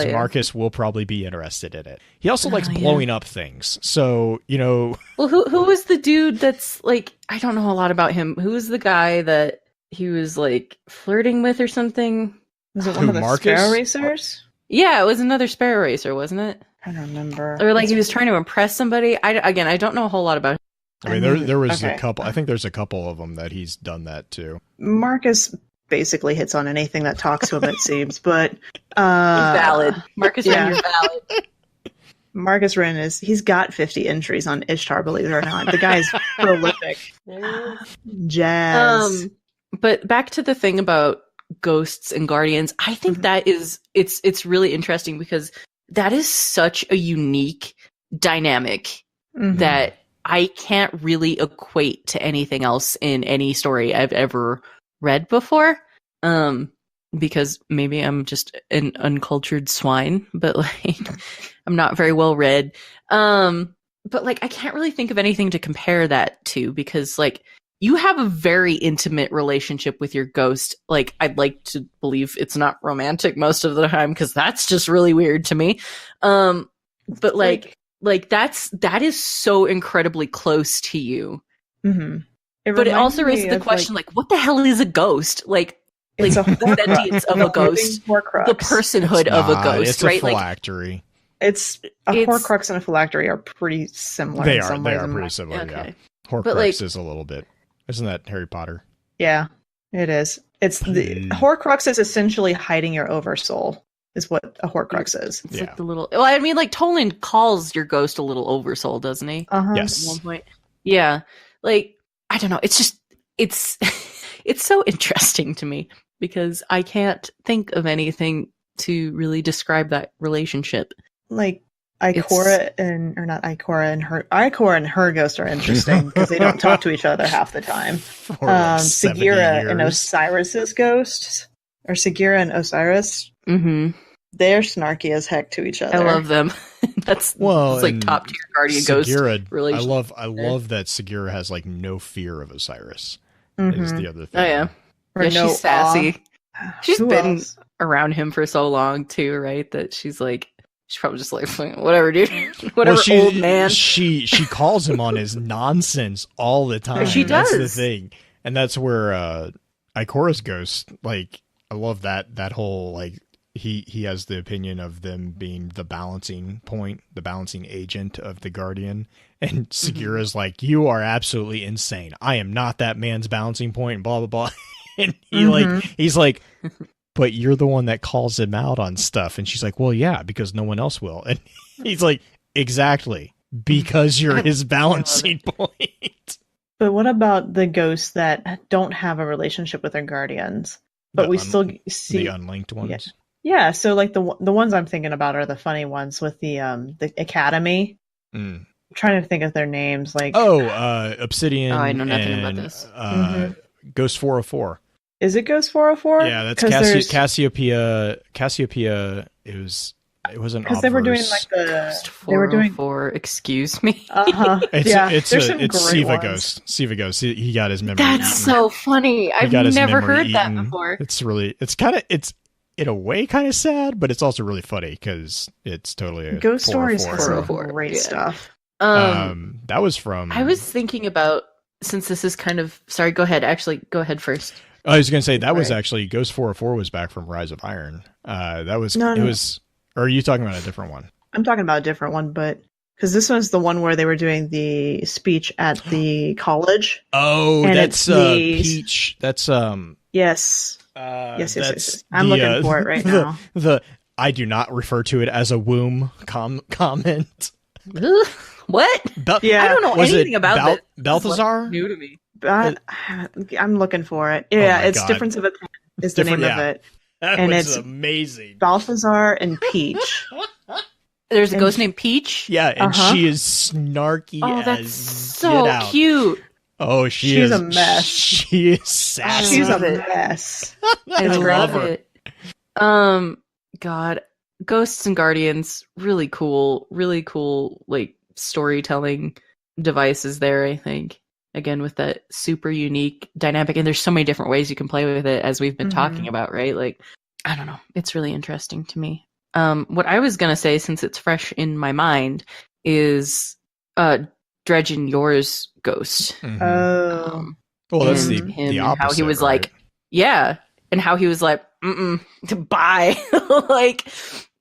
Marcus will probably be interested in it. He also likes blowing up things. So, Well, who was the dude that's like, I don't know a lot about him. Who was the guy that he was like flirting with or something? Was it one of the Sparrow Racers? Yeah, it was another Sparrow Racer, wasn't it? I don't remember. Or like he was trying to impress somebody. I don't know a whole lot about him. I mean, there was a couple. I think there's a couple of them that he's done that too. Marcus basically hits on anything that talks to him, it seems. But he's valid. Marcus Wren, you're valid. Marcus Wren he's got 50 entries on Ishtar, believe it or not. The guy's prolific. Jazz. But back to the thing about ghosts and guardians, I think that is it's really interesting because that is such a unique dynamic that I can't really equate to anything else in any story I've ever read before. Because maybe I'm just an uncultured swine, but like I'm not very well read. But like I can't really think of anything to compare that to because like you have a very intimate relationship with your ghost. Like I'd like to believe it's not romantic most of the time because that's just really weird to me. But like that is so incredibly close to you. Mm-hmm. But it also raises the question, like, what the hell is a ghost? Like the sentience of a ghost, the personhood of a ghost, it's right? A phylactery. Like, it's a Horcrux and a phylactery are pretty similar. They are pretty similar. Okay. Yeah, Horcrux is a little bit. Isn't that Harry Potter? Yeah, it is. It's the Horcrux is essentially hiding your oversoul. Is what a Horcrux is. It's like the little. Well, I mean, like Toland calls your ghost a little oversoul, doesn't he? Yes. At one point. Yeah. Like I don't know. It's just it's so interesting to me because I can't think of anything to really describe that relationship. Like Ikora and her ghost are interesting because they don't talk to each other half the time. Sagira and Osiris's ghosts, or Sagira and Osiris, they're snarky as heck to each other. I love them. That's like top tier guardian Sagira, ghost relationship. I love that Sagira has like no fear of Osiris. Is the other thing. Oh yeah, she's sassy. She's been around him for so long too, right? That she's probably just like, whatever, dude. Whatever, old man. She calls him on his nonsense all the time. She does. That's the thing. And that's where Ikora's ghost, like, I love that whole, like, he has the opinion of them being the balancing point, the balancing agent of the Guardian. And Sagira's like, you are absolutely insane. I am not that man's balancing point, and blah, blah, blah. And he's like, but you're the one that calls him out on stuff. And she's like, well, yeah, because no one else will. And he's like, exactly, because you're his balancing point. But what about the ghosts that don't have a relationship with their guardians, but we still see the unlinked ones? Yeah. So like the ones I'm thinking about are the funny ones with the Academy. I'm trying to think of their names. Like Obsidian. Oh, I know nothing about this. Ghost 404. Is it Ghost 404? Yeah, that's Cassiopeia. Cassiopeia. It wasn't because they were doing like they were doing excuse me. It's Siva Ghost. Siva Ghost. He got his memory. That's so funny. I've never heard that before. It's in a way kind of sad, but it's also really funny because it's totally a Ghost Stories has some 404. great stuff. That was from. I was thinking about, since this is kind of, sorry, go ahead. Actually, go ahead first. I was going to say that was actually Ghost 404 was back from Rise of Iron. That was was. Or are you talking about a different one? I'm talking about a different one, but because this was the one where they were doing the speech at the college. Oh, that's Peach. That's Yes. Yes. I'm looking for it right now. I do not refer to it as a womb comment. What? Yeah, I don't know anything about that. Balthazar? New to me. I'm looking for it. Yeah, it's God. Difference of Opinion is the name of it. That and was it's amazing. Balthazar and Peach. There's a ghost named Peach? Yeah, and she is snarky as that's so cute. Oh, she's a mess. She is sassy. She's a mess. I love it. God, Ghosts and Guardians, really cool, like storytelling devices there, I think. Again, with that super unique dynamic, and there's so many different ways you can play with it, as we've been talking about, right? Like, I don't know, it's really interesting to me. What I was gonna say, since it's fresh in my mind, is Dredge and Yor's ghost. Oh, well, that's the opposite. How he was right? like, yeah, and how he was like, bye, like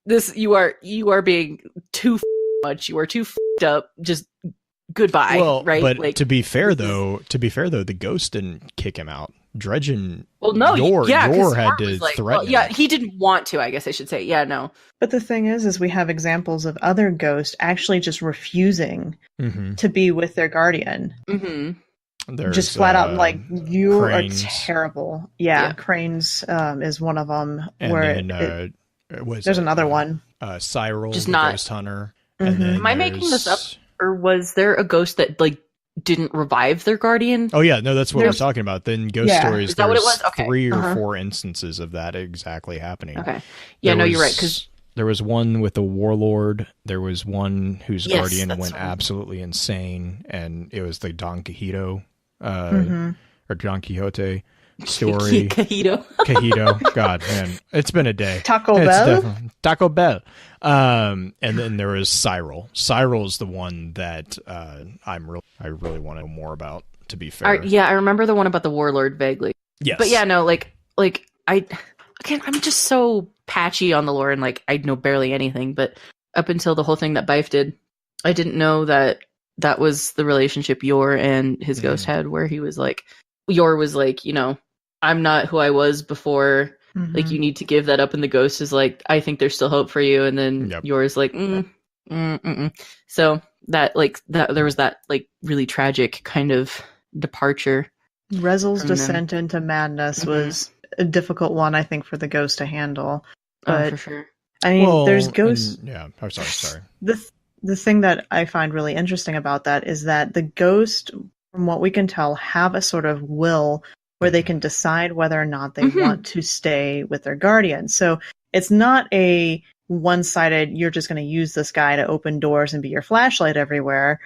this. You are being too much. You are too up. Just goodbye. Well, right? But like, to be fair though, the ghost didn't kick him out. Dredge and Yor had to threaten him. Yeah, he didn't want to, I guess I should say. Yeah, no. But the thing is we have examples of other ghosts actually just refusing to be with their guardian. There's, just flat out like, you Cranes. are terrible. Yeah, Cranes is one of them. And where then, there's another one. Cyril, just the not ghost hunter. And then am I making this up? Or was there a ghost that like didn't revive their guardian? Oh yeah, no, that's what I was talking about. Then Ghost Stories, is that what it was? Okay. 3 or 4 instances of that exactly happening. Okay. Yeah, you're right. Because there was one with the warlord. There was one whose guardian went right. absolutely insane, and it was the Don Quixote or Don Quixote story. Cajito. God, man, it's been a day. Taco Bell. And then there was Cyril. Cyril's the one that I really want to know more about. To be fair, I remember the one about the warlord vaguely. Yes, but yeah, no, like I'm just so patchy on the lore, and like I know barely anything. But up until the whole thing that Bife did, I didn't know that was the relationship Yor and his ghost had, where he was like, Yor was like, I'm not who I was before. Like, you need to give that up. And the ghost is like, I think there's still hope for you. And then Yor's like, So that there was that like really tragic kind of departure. Rezel's descent into madness was a difficult one, I think, for the ghost to handle. But for sure. I mean, there's ghosts. I'm sorry. The thing that I find really interesting about that is that the ghost, from what we can tell, have a sort of will where they can decide whether or not they want to stay with their guardian. So it's not a one-sided, you're just going to use this guy to open doors and be your flashlight everywhere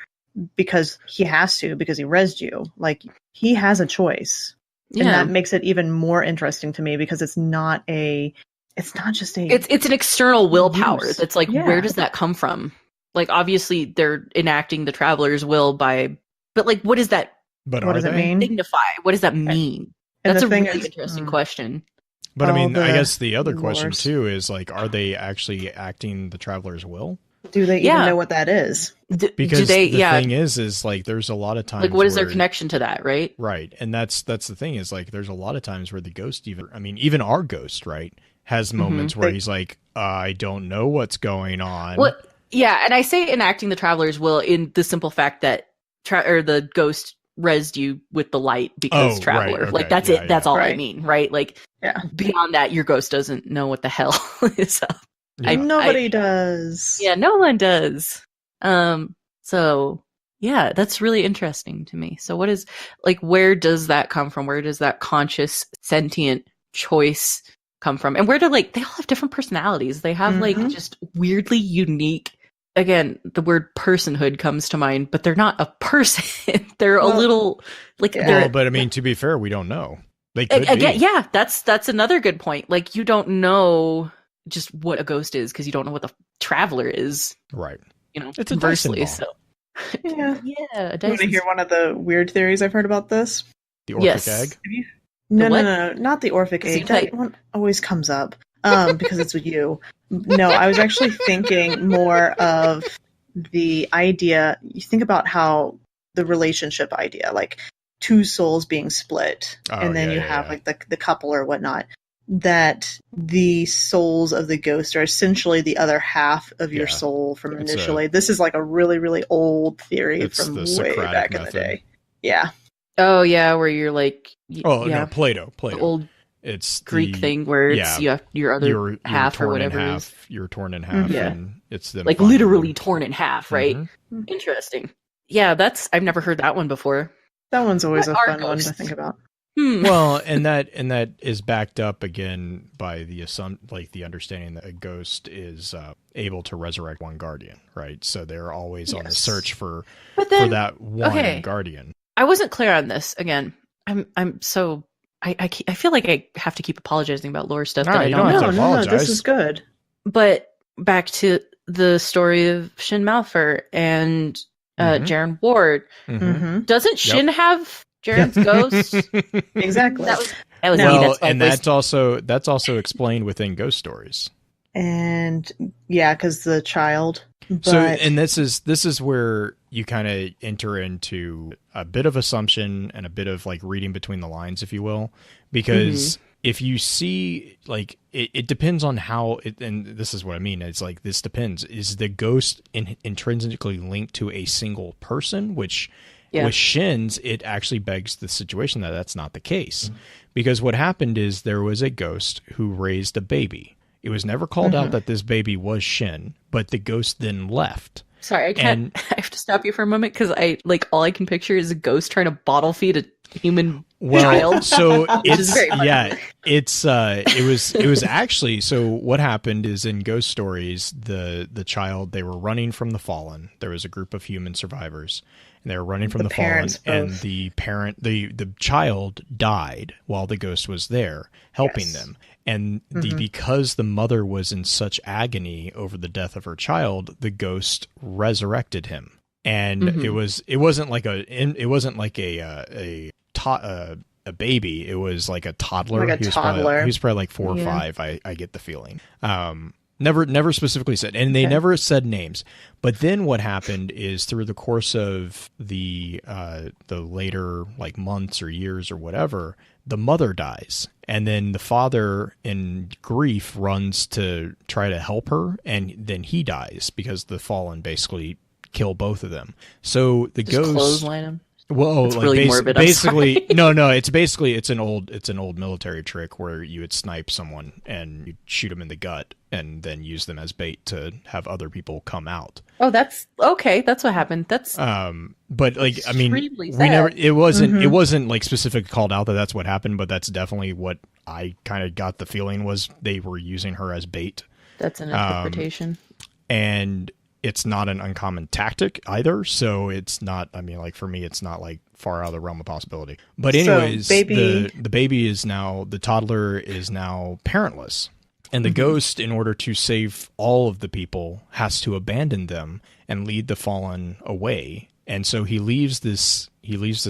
because he has to, because he rezzed you. Like, he has a choice. Yeah. And that makes it even more interesting to me because it's not just a... It's an external willpower that's like, where does that come from? Like, obviously, they're enacting the Traveler's will by... But, like, what is that? But what does it mean? Signify. What does that mean? And that's a really interesting question. But I mean, I guess the other question too is like, are they actually acting the Traveler's will? Do they even know what that is? Because the thing is like, there's a lot of times. Like, what is their connection to that, right? Right, and that's the thing is like, there's a lot of times where the ghost even our ghost, right, has moments where he's like, I don't know what's going on. Well, yeah, and I say enacting the Traveler's will in the simple fact that the ghost rezzed you with the light because Traveler. Right, okay. Like, that's it. That's all I mean, right? Like, beyond that, your ghost doesn't know what the hell is up. Yeah. Nobody does. Yeah, no one does. So yeah, that's really interesting to me. So what is, like, where does that come from? Where does that conscious, sentient choice come from? And where do, like, they all have different personalities. They have like just weirdly unique. Again, the word personhood comes to mind, but they're not a person. They're a little like. Well, but I mean, to be fair, we don't know. They could be. Yeah, that's another good point. Like, you don't know just what a ghost is because you don't know what the Traveler is. Right. It's conversely. So Yeah. Yeah. You want to hear one of the weird theories I've heard about this? The Orphic egg? No, not the Orphic egg. That one always comes up because it's with you. No, I was actually thinking more of the idea. You think about how the relationship idea, like two souls being split, and then you have like the couple or whatnot. That the souls of the ghost are essentially the other half of your soul from initially. This is like a really, really old theory from way back in the day. Yeah. Oh yeah, where you're like, no, Plato. The old it's Greek thing where it's you have your other half or whatever it is. You're torn in half, and it's them like literally torn in half, right? Mm-hmm. Interesting. Yeah, I've never heard that one before. That one's always a fun one to think about. Well, and that is backed up again by the the understanding that a ghost is able to resurrect one guardian, right? So they're always on the search for that one guardian. I wasn't clear on this. Again, I'm so I feel like I have to keep apologizing about lore stuff that I don't know. No, this is good. But back to the story of Shin Malphur and Jaren Ward. Mm-hmm. Doesn't Shin have Jaren's ghost? Exactly. That was well, and that's also explained within ghost stories. And because the child. But... So, and this is where you kind of enter into a bit of assumption and a bit of like reading between the lines, if you will, because if you see like it depends on how it, and this is what I mean. It's like this depends. Is the ghost intrinsically linked to a single person, which with Shin's, it actually begs the situation that that's not the case, because what happened is there was a ghost who raised a baby. It was never called out that this baby was Shin, but the ghost then left. Sorry, I have to stop you for a moment because all I can picture is a ghost trying to bottle feed a human child. So it's it was actually, so what happened is in ghost stories, the child, they were running from the fallen. There was a group of human survivors. And they were running from the fallen, and the child died while the ghost was there helping them. And because the mother was in such agony over the death of her child, the ghost resurrected him. And it wasn't like a baby. It was like a toddler. Like a toddler. He was probably like 4 or 5. I get the feeling. Never specifically said, and they never said names. But then what happened is through the course of the later like months or years or whatever, the mother dies, and then the father in grief runs to try to help her, and then he dies because the fallen basically kill both of them. So the ghost clothesline him. Well, it's like really morbid. basically, no, it's an old military trick where you would snipe someone and you shoot them in the gut and then use them as bait to have other people come out. Oh, that's okay. That's what happened. That's but like I mean, it wasn't like specifically called out that that's what happened, but that's definitely what I kind of got the feeling was they were using her as bait. That's an interpretation. And it's not an uncommon tactic either, so it's not, I mean, like for me, it's not like far out of the realm of possibility. But anyways, the baby is now, the toddler is now parentless. And the ghost, in order to save all of the people, has to abandon them and lead the fallen away. And so he leaves this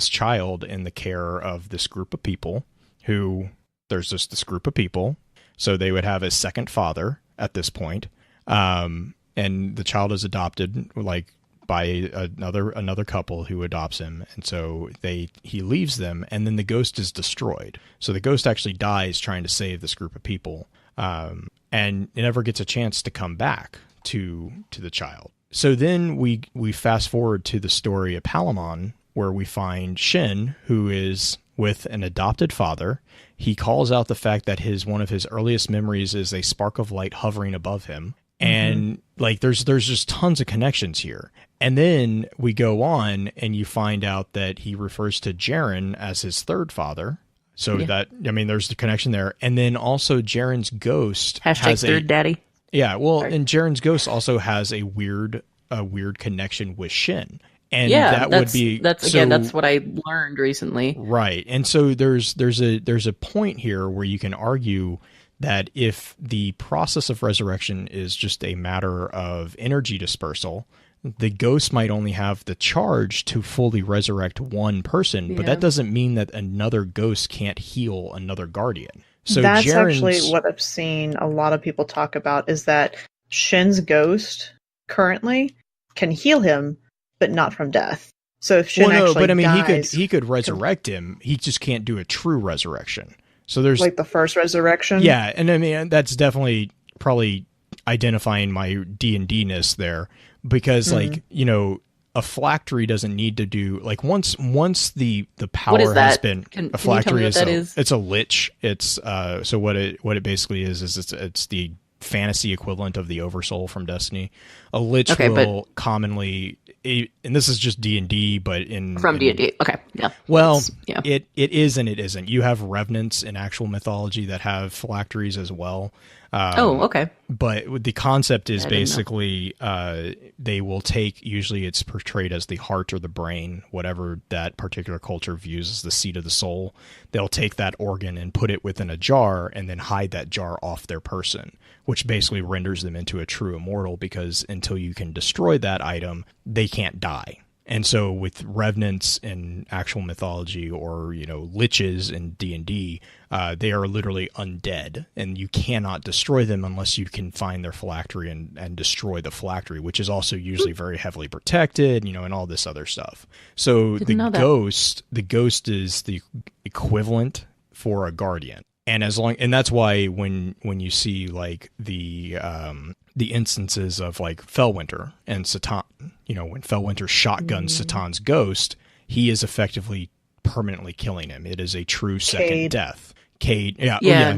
child in the care of this group of people there's just this group of people. So they would have a second father at this point. And the child is adopted like by another couple who adopts him, and so he leaves them, and then the ghost is destroyed. So the ghost actually dies trying to save this group of people, and it never gets a chance to come back to the child. So then we fast forward to the story of Palamon, where we find Shin, who is with an adopted father. He calls out the fact that one of his earliest memories is a spark of light hovering above him. And like there's just tons of connections here. And then we go on and you find out that he refers to Jaren as his third father. So that, I mean, there's the connection there. And then also Jaren's ghost has third daddy. Yeah, well, and Jaren's ghost also has a weird connection with Shin. And that's what I learned recently. Right. And so there's a point here where you can argue that if the process of resurrection is just a matter of energy dispersal, the ghost might only have the charge to fully resurrect one person, but that doesn't mean that another ghost can't heal another guardian. So that's Jaren's, actually what I've seen a lot of people talk about, is that Shin's ghost currently can heal him, but not from death. So if Shin dies, he could resurrect him. He just can't do a true resurrection. So there's like the first resurrection. Yeah, and I mean that's definitely probably identifying my D&D-ness there, because like, you know, a phylactery doesn't need to do like once the power has been a phylactery is it's a lich. It's so what it basically is it's the fantasy equivalent of the Oversoul from Destiny. A lich will commonly, and this is just D&D, but from D&D. Okay, yeah. Well, it is and it isn't. You have revenants in actual mythology that have phylacteries as well. Okay. But the concept is basically they will take, usually it's portrayed as the heart or the brain, whatever that particular culture views as the seat of the soul. They'll take that organ and put it within a jar and then hide that jar off their person, which basically renders them into a true immortal, because until you can destroy that item, they can't die. And so with revenants in actual mythology, or, you know, liches in D&D, they are literally undead, and you cannot destroy them unless you can find their phylactery and destroy the phylactery, which is also usually very heavily protected, you know, and all this other stuff. So the ghost is the equivalent for a guardian. And that's why when you see like the instances of like Fellwinter and Satan, you know, when Fellwinter shotguns Satan's ghost, he is effectively permanently killing him. It is a true second death. Cade,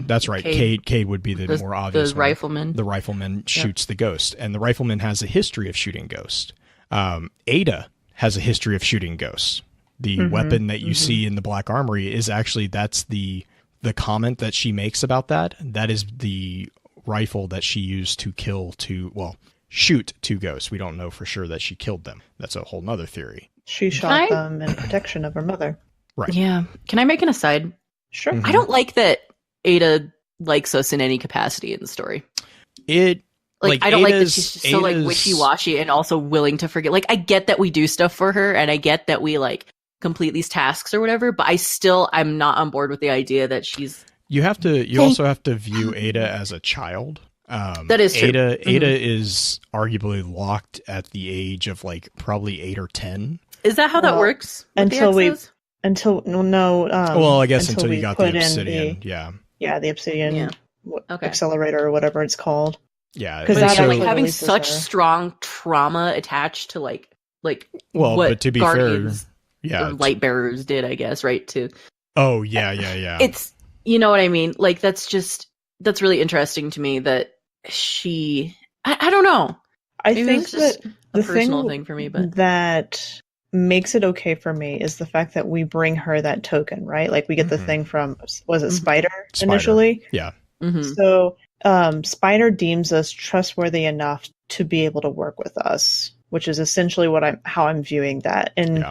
that's right. Cade would be the more obvious the rifleman. The rifleman shoots the ghost, and the rifleman has a history of shooting ghosts. Ada has a history of shooting ghosts. The weapon that you see in the Black Armory is actually, that's the comment that she makes about that. That is the rifle that she used to shoot two ghosts. We don't know for sure that she killed them. That's a whole nother theory. She shot them in protection of her mother. Right. Yeah. Can I make an aside? Sure. I don't like that Ada likes us in any capacity in the story. I don't like that she's just so like wishy-washy and also willing to forget. Like, I get that we do stuff for her, and I get that we like complete these tasks or whatever, but I'm not on board with the idea that she's... You also have to view Ada as a child. That is true. Ada is arguably locked at the age of like probably 8 or 10. Is that how that works? I guess until you got the obsidian. The obsidian accelerator or whatever it's called. Yeah, because having such strong trauma attached to like but to be Guardians, fair, light bearers did, I guess, right? It's, you know what I mean? Like, that's really interesting to me that I don't know. I think that a personal thing for me, but that makes it okay for me is the fact that we bring her that token, right? Like, we get the thing from, was it Spider initially? Yeah. So Spider deems us trustworthy enough to be able to work with us, which is essentially how I'm viewing that. And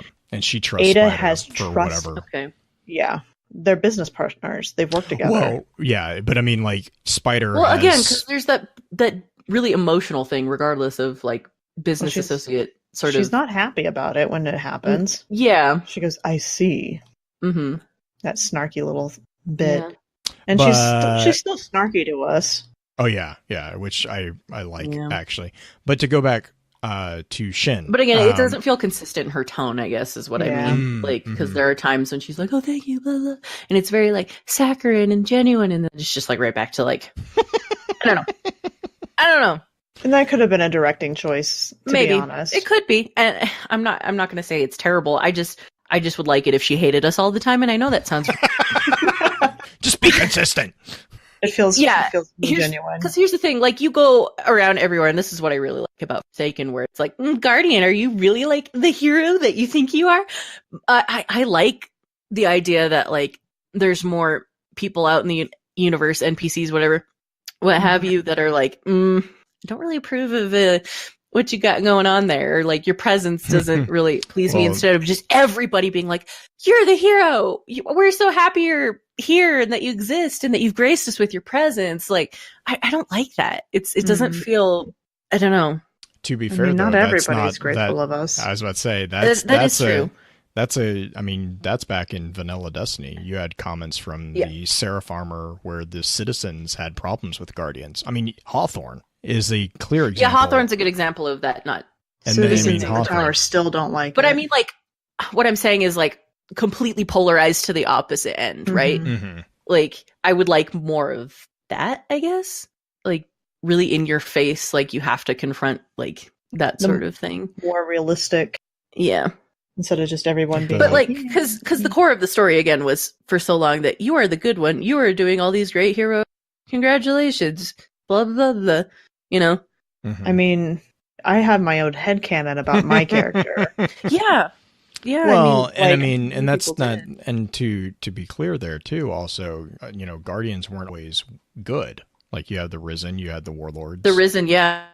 she trusts Ada Spider has for trust. Whatever. Okay. Yeah. They're business partners. They've worked together. Well, yeah, but I mean, like, Spider. Well, again, because there's that really emotional thing, regardless of like business associate sort of. She's not happy about it when it happens. Yeah, she goes, "I see." Mm-hmm. That snarky little bit, and she's still snarky to us. Oh yeah, which I like actually. But to go back to Shin. But again, it doesn't feel consistent in her tone, I guess, is what I mean. Like, because there are times when she's like, "Oh, thank you," blah, blah. And it's very like saccharine and genuine, and then it's just like right back to like, I don't know. And that could have been a directing choice, to be honest. It could be. And I'm not going to say it's terrible. I just would like it if she hated us all the time, and I know that sounds just be consistent. It feels genuine. Because here's the thing, like, you go around everywhere, and this is what I really like about Forsaken, where it's like, Guardian, are you really like the hero that you think you are? I like the idea that like there's more people out in the universe, NPCs, whatever, what have you, that are like, I don't really approve of what you got going on there, or like your presence doesn't really please me, instead of just everybody being like, you're the hero, we're so happy you're here and that you exist and that you've graced us with your presence. Like, I don't like that. It doesn't feel, I don't know. to be fair, not though, everybody's grateful of us. I was about to say that is true. That's back in Vanilla Destiny. You had comments from the Seraph Armor where the citizens had problems with Guardians. I mean, Hawthorne is a clear example. Yeah, Hawthorne's a good example of that. Not citizens in the tower still don't like it. But I mean, like, what I'm saying is, like, completely polarized to the opposite end, right? Mm-hmm. Like, I would like more of that, I guess. Like, really in your face, like, you have to confront, like, that sort of thing. More realistic. Yeah. Instead of just everyone being... But, like, because the core of the story, again, was for so long that you are the good one. You are doing all these great heroes. Congratulations. Blah, blah, blah. You know? I mean, I have my own headcanon about my character. Yeah. Yeah. Well, and that's not, and to be clear there too, also, Guardians weren't always good. Like, you had the Risen, you had the Warlords. The Risen, yeah.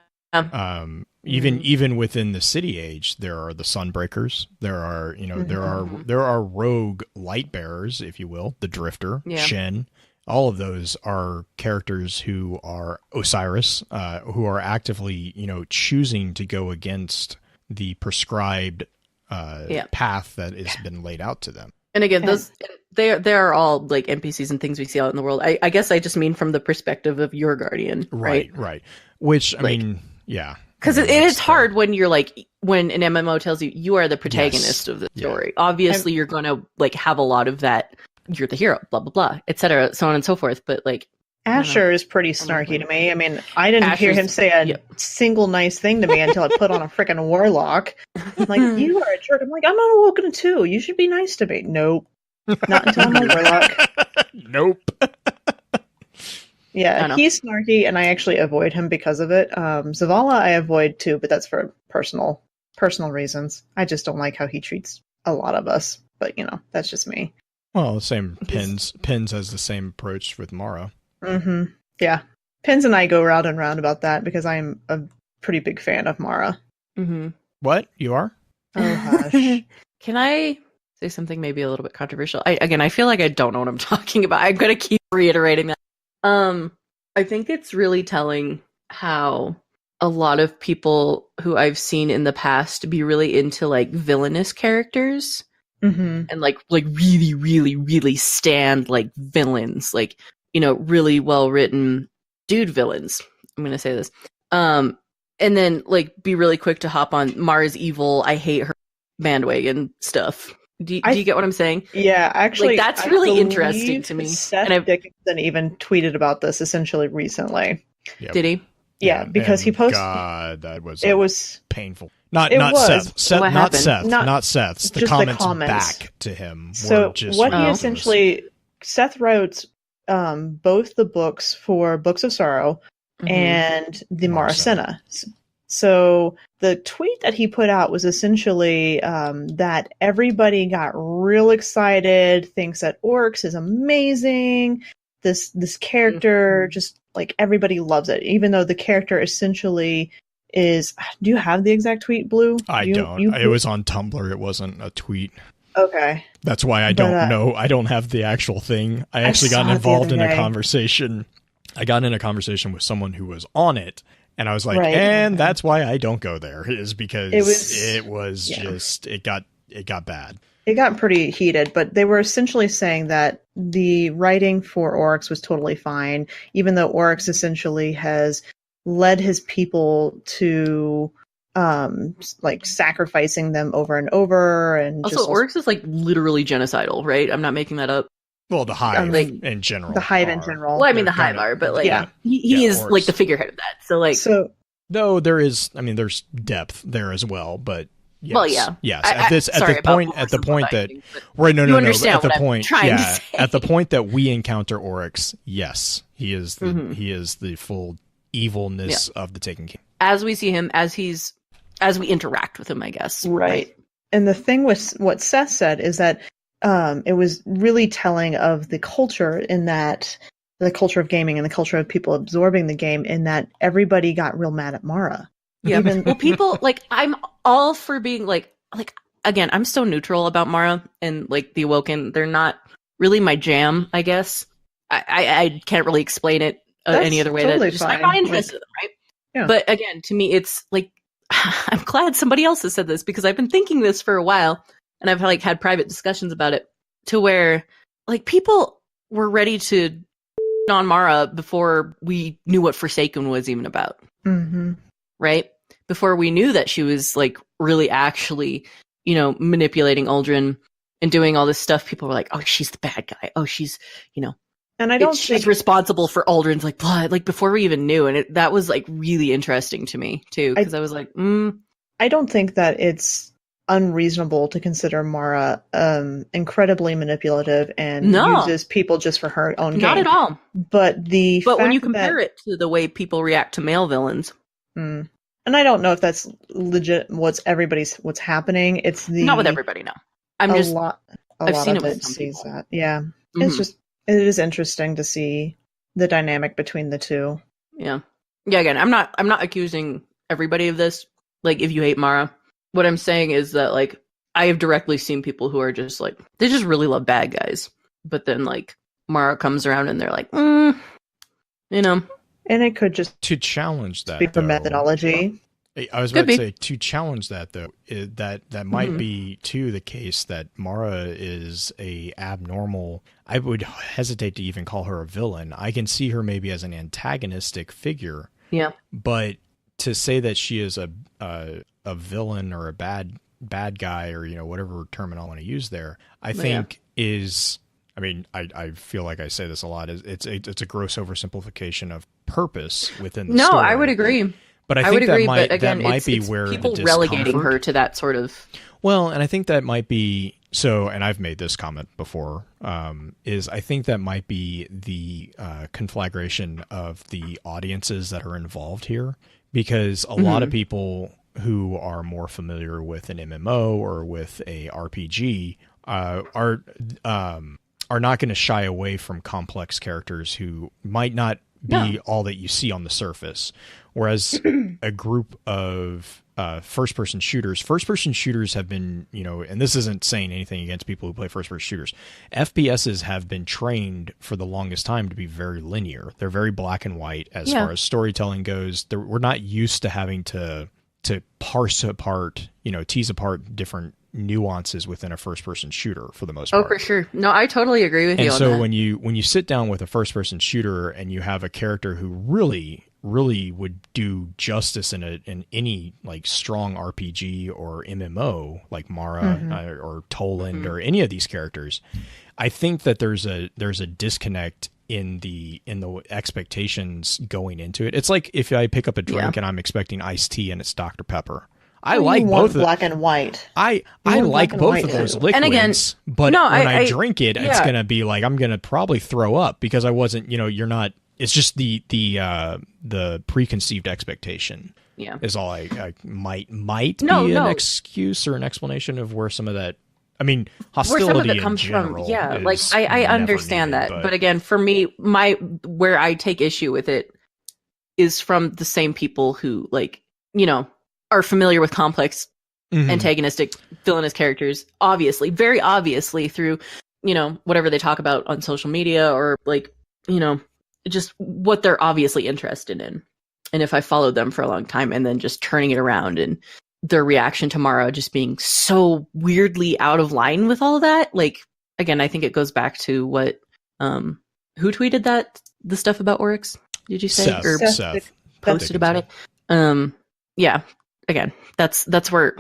Even within the City Age, there are the Sunbreakers. There are, there are rogue light bearers, if you will, the Drifter, Shen. All of those are characters who are Osiris, who are actively, choosing to go against the prescribed path that has been laid out to them. And again, those they are all like NPCs and things we see out in the world. I guess I just mean from the perspective of your Guardian, right? Right. Which, I mean, yeah. Because it is hard when you're like, when an MMO tells you are the protagonist of the story. Obviously, you're going to like have a lot of that. You're the hero, blah, blah, blah, etc., so on and so forth. But like, Asher is pretty snarky to me. I mean, I didn't hear him say a single nice thing to me until I put on a freaking warlock. I'm like, you are a jerk. I'm like, I'm not a Woken too. You should be nice to me. Nope. Not until I'm a warlock. Nope. Yeah, he's snarky, and I actually avoid him because of it. Zavala I avoid too, but that's for personal reasons. I just don't like how he treats a lot of us. But, that's just me. Well, the same Pins has the same approach with Mara. Mm-hmm. Yeah. Pins and I go round and round about that because I'm a pretty big fan of Mara. Mm-hmm. What? You are? Oh, hush. Can I say something maybe a little bit controversial? I feel like I don't know what I'm talking about. I'm going to keep reiterating that. I think it's really telling how a lot of people who I've seen in the past be really into like villainous characters. Mm-hmm. And like really, really, really stand like villains, like, really well written dude villains. I'm gonna say this. And then like be really quick to hop on Mara's evil, I hate her bandwagon stuff. Do you get what I'm saying? Yeah, actually, like, that's really interesting to me. Seth Dickinson even tweeted about this essentially recently. Yep. Did he? Yeah, because he posted. God, that was painful. Not Seth. Not Seth's. The comments back to him. So what he essentially, Seth wrote both the books for Books of Sorrow and the Maracena. So the tweet that he put out was essentially that everybody got real excited, thinks that Oryx is amazing. This character, just like everybody loves it, even though the character essentially is. Do you have the exact tweet, Blue? I don't. It was on Tumblr. It wasn't a tweet. Okay. That's why I don't know. I don't have the actual thing. I actually got involved in a conversation. I got in a conversation with someone who was on it, and I was like, and that's why I don't go there, is because it got bad. It got pretty heated, but they were essentially saying that the writing for Oryx was totally fine, even though Oryx essentially has led his people to like sacrificing them over and over. And also, Oryx is like literally genocidal, right? I'm not making that up. Well, the Hive in general. The Hive in general. Well, I mean, the Hive are, but like, he is Oryx, like the figurehead of that. So though there's depth there as well, but. Yes. Well, yeah. Yes. At the point that at the point that we encounter Oryx, yes, he is the full evilness of the Taken King. As we see him, as we interact with him, I guess. Right. And the thing with what Seth said is that it was really telling of the culture, in that the culture of gaming and the culture of people absorbing the game, in that everybody got real mad at Mara. Yeah. Well, people, like, I'm all for being like again, I'm so neutral about Mara and like the Awoken. They're not really my jam, I guess. I can't really explain it any other way. Totally that just, I'm not interested in them, right? Yeah. But again, to me, it's like, I'm glad somebody else has said this because I've been thinking this for a while, and I've like had private discussions about it to where like people were ready to on Mara before we knew what Forsaken was even about. Mm-hmm. Right? Before we knew that she was like really actually, you know, manipulating Uldren and doing all this stuff, people were like, oh, she's the bad guy. Oh, she's, you know, and I don't she's responsible for Uldren's like blood, like before we even knew. And that was like really interesting to me too, because I was like, I don't think that it's unreasonable to consider Mara incredibly manipulative and uses people just for her own gain. Not at all. But when you compare it to the way people react to male villains. And I don't know if that's legit what's happening. It's not with everybody, no. I've seen it with some people. That. Yeah. Mm-hmm. It is interesting to see the dynamic between the two. Yeah. Yeah, again, I'm not accusing everybody of this. Like, if you hate Mara, what I'm saying is that, like, I have directly seen people who are just, like, they just really love bad guys. But then, like, Mara comes around and they're like, you know. And it could just... To challenge that, speak for methodology. I was about to say, to challenge that, though, that might be, too, the case that Mara is a abnormal... I would hesitate to even call her a villain. I can see her maybe as an antagonistic figure. Yeah. But to say that she is a villain or a bad guy, or, you know, whatever term I want to use there, I think is... I mean, I feel like I say this a lot. It's a gross oversimplification of purpose within the story. No, I would agree. But I think that might be where people relegating her to that sort of... Well, and I think that might be... So, and I've made this comment before, is I think that might be the conflagration of the audiences that are involved here. Because a lot of people who are more familiar with an MMO or with a RPG are not going to shy away from complex characters who might not be all that you see on the surface. Whereas a group of first-person shooters have been, you know, and this isn't saying anything against people who play first-person shooters. FPSs have been trained for the longest time to be very linear. They're very black and white as far as storytelling goes. We're not used to having to parse apart, you know, tease apart different nuances within a first-person shooter for the most part. Oh, for sure. No, I totally agree with you on that. And so when you sit down with a first-person shooter and you have a character who really would do justice in any like strong RPG or MMO like Mara or Toland or any of these characters, I think that there's a disconnect in the expectations going into it. It's like if I pick up a drink and I'm expecting iced tea and it's Dr. Pepper. I like both black and white. I like both of those liquids, and again, but when I drink it, it's gonna be like I'm gonna probably throw up because I wasn't. You know, you're not. It's just the preconceived expectation. Yeah, is all I might be an excuse or an explanation of where some of that. I mean, hostility where some of it comes from. Yeah, like I understand that, but again, for me, where I take issue with it is from the same people who, like, you know, are familiar with complex, antagonistic, villainous characters, obviously, very obviously through, you know, whatever they talk about on social media or, like, you know, just what they're obviously interested in. And if I followed them for a long time and then just turning it around and their reaction to Mara just being so weirdly out of line with all of that, like, again, I think it goes back to what, who tweeted the stuff about Oryx? Did you say? Seth posted about it. Yeah. Again, that's where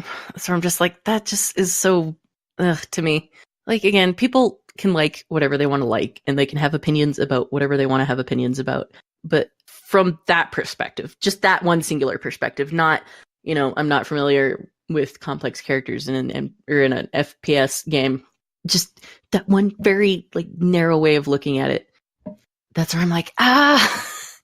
I'm just like, that just is so to me. Like, again, people can like whatever they want to like, and they can have opinions about whatever they want to have opinions about. But from that perspective, just that one singular perspective, not, you know, I'm not familiar with complex characters or in an FPS game. Just that one very like narrow way of looking at it. That's where I'm like,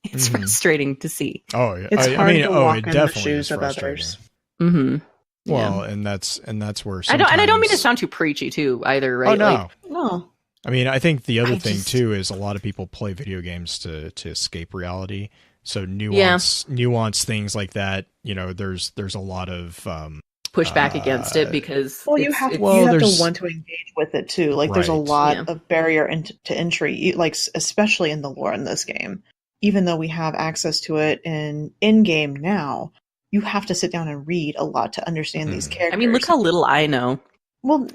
it's frustrating to see. Oh, yeah. It's hard to walk in the shoes of others. Mm-hmm. Well, and that's where I don't mean to sound too preachy too either, right? Oh, no. Like, no. I mean, I think the other thing too is a lot of people play video games to escape reality. So nuance things like that. You know, there's a lot of pushback against it because you have to want to engage with it too. Like there's a lot of barrier to entry, like especially in the lore in this game. Even though we have access to it in game now, you have to sit down and read a lot to understand these characters. I mean, look how little I know. Well,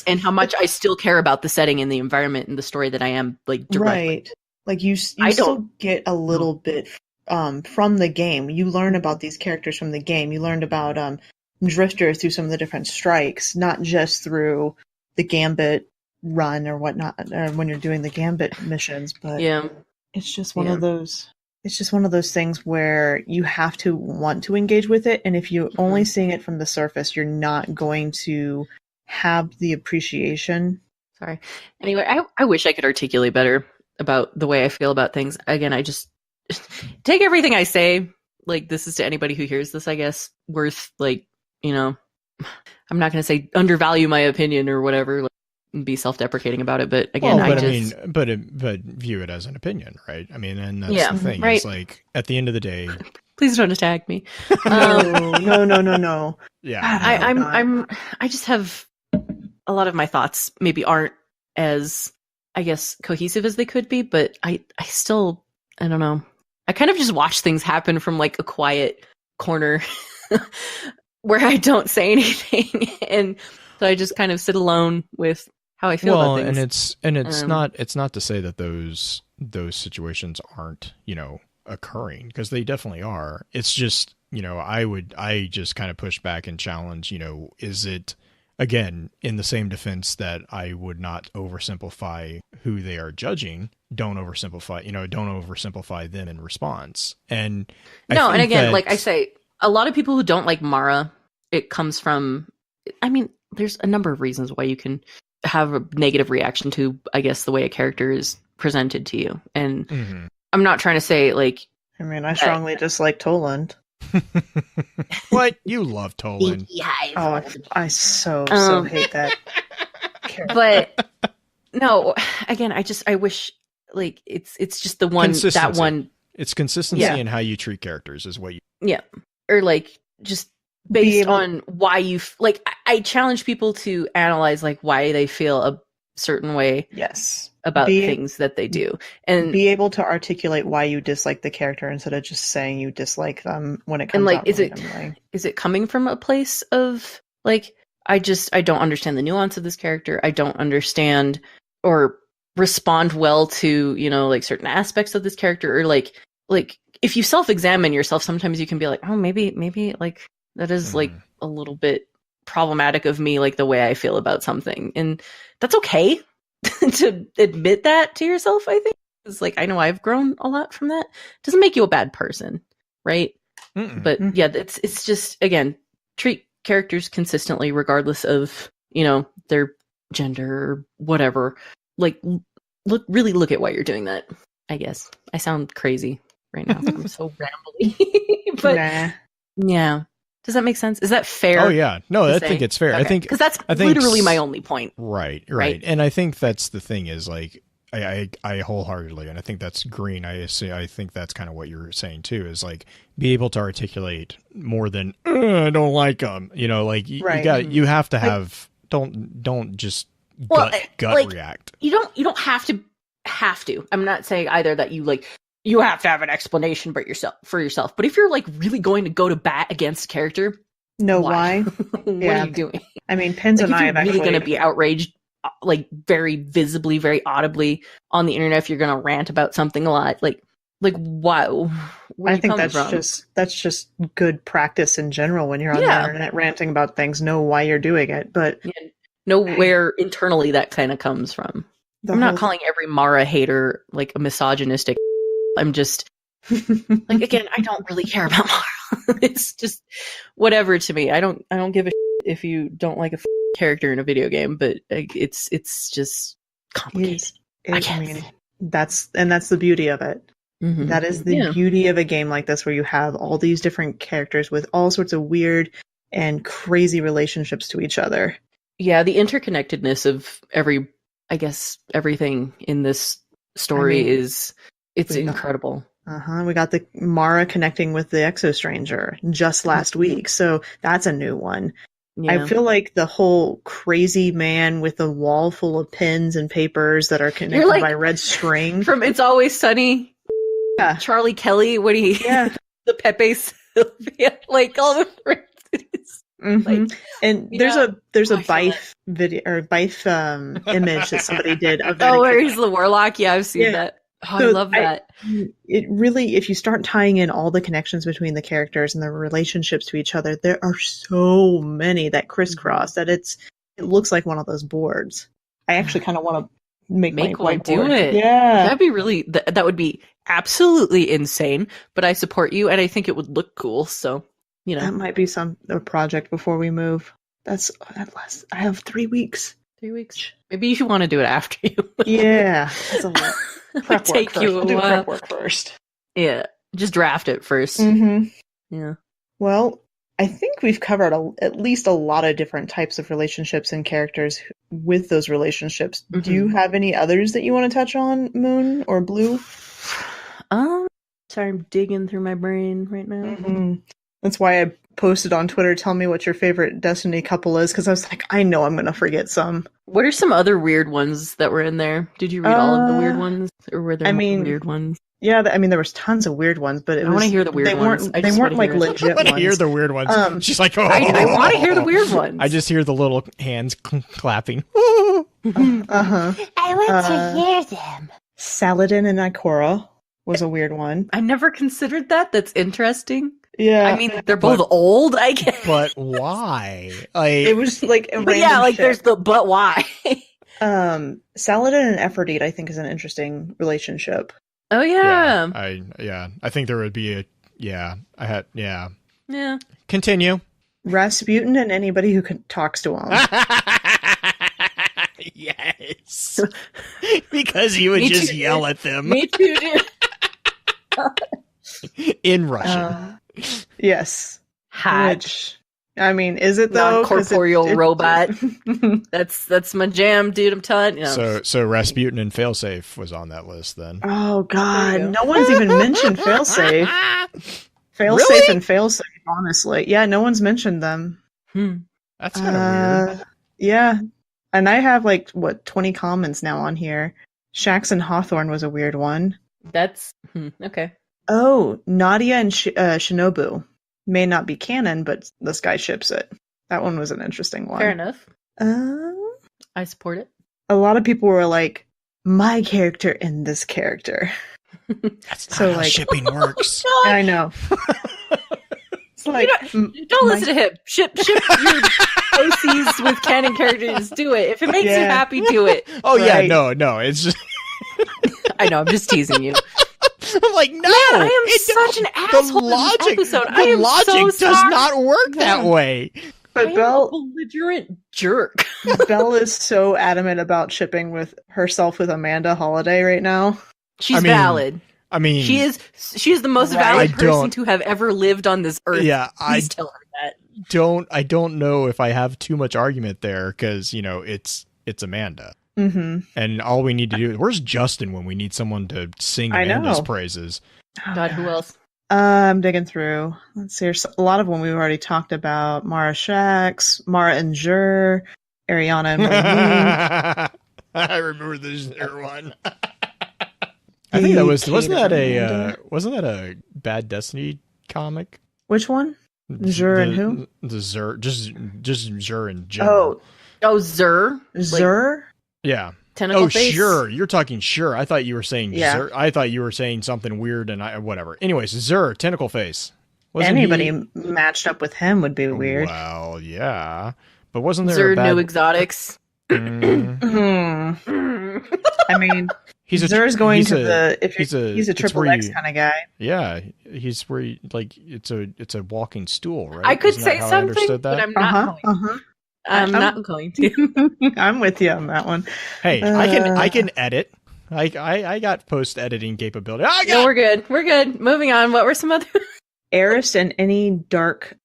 and how much I still care about the setting and the environment and the story that I am like directly. Right. Like you still get a little bit from the game. You learn about these characters from the game. You learned about Drifter through some of the different strikes, not just through the Gambit run or whatnot, or when you're doing the Gambit missions. But it's just one of those. It's just one of those things where you have to want to engage with it, and if you're only seeing it from the surface, you're not going to have the appreciation. Sorry. Anyway, I wish I could articulate better about the way I feel about things. Again, I just take everything I say, like this is to anybody who hears this, I guess, worth like, you know, I'm not going to say undervalue my opinion or whatever, like, and be self-deprecating about it, but again, but view it as an opinion, right? I mean, and that's the thing. Right. It's like at the end of the day, please don't attack me. No. Yeah, I just have a lot of my thoughts maybe aren't as, I guess, cohesive as they could be, but I still, I don't know. I kind of just watch things happen from like a quiet corner where I don't say anything, and so I just kind of sit alone with how I feel about things. And it's not to say that those situations aren't, you know, occurring, because they definitely are. It's just, you know, I just kind of push back and challenge, you know, is it, again, in the same defense that I would not oversimplify who they are judging, don't oversimplify them in response. And like I say, a lot of people who don't like Mara, it comes from, I mean, there's a number of reasons why you can have a negative reaction to, I guess, the way a character is presented to you. And I'm not trying to say like, I mean, I strongly dislike Toland. What? You love Toland. Oh, I so hate that character. But no, again, I wish like it's just the one, that one. It's consistency in how you treat characters is what you. Yeah. Or like just based on why you like, I challenge people to analyze like why they feel a certain way. Yes. About things that they do, and be able to articulate why you dislike the character instead of just saying you dislike them when it comes and like out is it coming from a place of like I don't understand the nuance of this character, I don't understand or respond well to, you know, like certain aspects of this character, or like if you self-examine yourself, sometimes you can be like, oh, maybe like that is like a little bit problematic of me, like the way I feel about something, and that's okay. To admit that to yourself, I think, is like, I know I've grown a lot from that. Doesn't make you a bad person, right? But yeah, it's just, again, treat characters consistently regardless of, you know, their gender or whatever. Like, look at why you're doing that. I guess I sound crazy right now. I'm so rambly, but yeah. Does that make sense? Is that fair? Oh yeah, no, I think it's fair. Okay. Because that's literally my only point. Right. And I think that's the thing is like I wholeheartedly, and I think that's green. I think that's kind of what you're saying too. Is like be able to articulate more than I don't like them. You know, like you have to have don't just gut like, react. You don't have to. I'm not saying either that you like. You have to have an explanation for yourself. But if you're like really going to go to bat against a character, why? What are you doing? I mean, Pins and I have really going to be outraged, like very visibly, very audibly on the internet. If you're going to rant about something a lot, like wow. I think that's just good practice in general when you're on the internet ranting about things. Know why you're doing it, but know where internally that kind of comes from. I'm not calling every Mara hater like a misogynistic. I'm just like, again, I don't really care about Mara. It's just whatever to me. I don't give a if you don't like a character in a video game, but it's just complicated. I mean, that's the beauty of it. That is the beauty of a game like this, where you have all these different characters with all sorts of weird and crazy relationships to each other. Yeah, the interconnectedness of everything in this story is incredible. We got the Mara connecting with the Exo Stranger just last week, so that's a new one. Yeah. I feel like the whole crazy man with a wall full of pens and papers that are connected by red string from It's Always Sunny. Yeah, Charlie Kelly. The Pepe's Sylvia, like all the parentheses. Mm-hmm. Like, and there's a Bife video or Bife image that somebody did of that. Oh, where he's the warlock. Yeah, I've seen that. Oh, so I love that. It really, if you start tying in all the connections between the characters and the relationships to each other, there are so many that crisscross that it looks like one of those boards. I actually kind of want to make one do it. Yeah, that'd be really that would be absolutely insane. But I support you, and I think it would look cool. So that might be a project before we move. I have 3 weeks. 3 weeks. Maybe you should want to do it after you. Yeah, that's a lot. Prep take you a while. Prep work first. Yeah, just draft it first. Mm-hmm. Yeah. Well, I think we've covered at least a lot of different types of relationships and characters with those relationships. Mm-hmm. Do you have any others that you want to touch on, Moon or Blue? Sorry, I'm digging through my brain right now. Mm-hmm. That's why I posted on Twitter, tell me what your favorite Destiny couple is, because I was like, I know I'm going to forget some. What are some other weird ones that were in there? Did you read all of the weird ones? Or were there weird ones? Yeah, there was tons of weird ones, but I want to hear the weird ones. They weren't like legit I want to hear the weird ones. She's like, oh. I want to hear the weird ones. I just hear the little hands clapping. Uh-huh. I want to hear them. Saladin and Ikora was a weird one. I never considered that. That's interesting. Yeah, I mean they're both old, I guess. But why? It was like a random shit. There's the but why. Saladin and Aphrodite, I think, is an interesting relationship. Oh yeah. I think there would be Yeah. Continue. Rasputin and anybody who talks to him. Yes. Because he would just yell at them. Me too, dude. In Russian. Yes. Which, I mean, is it though? Non-corporeal robot. That's my jam, dude. I'm telling you. So Rasputin and Failsafe was on that list then. Oh God, no one's even mentioned Failsafe. Failsafe Really? and Failsafe, honestly. Yeah, no one's mentioned them. That's kind of weird. Yeah. And I have 20 comments now on here. Shax and Hawthorne was a weird one. That's okay. Oh, Nadia and Shinobu. May not be canon, but this guy ships it. That one was an interesting one. Fair enough. I support it. A lot of people were like, my character and this character. That's not how shipping works. Oh, I know. It's like, don't listen to him. Ship your OCs with canon characters. Do it. If it makes you happy, do it. Oh right. Yeah, no. It's just. I know. I'm just teasing you. I'm like, no, man, I am such an asshole. The logic, episode. The logic does not work that way. But Belle, a belligerent jerk. Belle is so adamant about shipping with herself with Amanda Holiday right now. She's valid. I mean, she is the most valid person to have ever lived on this earth. Yeah, Please tell her that. I don't know if I have too much argument there because it's Amanda. Mm-hmm. And all we need to do, where's Justin when we need someone to sing Amanda's praises? God, who else? I'm digging through. Let's see. There's a lot of them we've already talked about. Mara Shax, Mara and Jur, Ariana and Marlene. I remember the Jur one. I think that wasn't that a Bad Destiny comic? Which one? Jur and who? The Zur, just Jur in general. Oh, Zur. Zur. Yeah. Tentacle face? Sure. You're talking sure. I thought you were saying Zur. I thought you were saying something weird and whatever. Anyways, Zur, tentacle face. Anybody matched up with him would be weird. Well, yeah. But wasn't there Zur no exotics? I mean, Zur's going to the he's a triple X kind of guy. Yeah, he's where it's a walking stool, right? I could say something, but I'm not going. I'm not going to. I'm with you on that one. Hey, I can edit. I got post editing capability. No, we're good. We're good. Moving on. What were some other? Eris and any dark.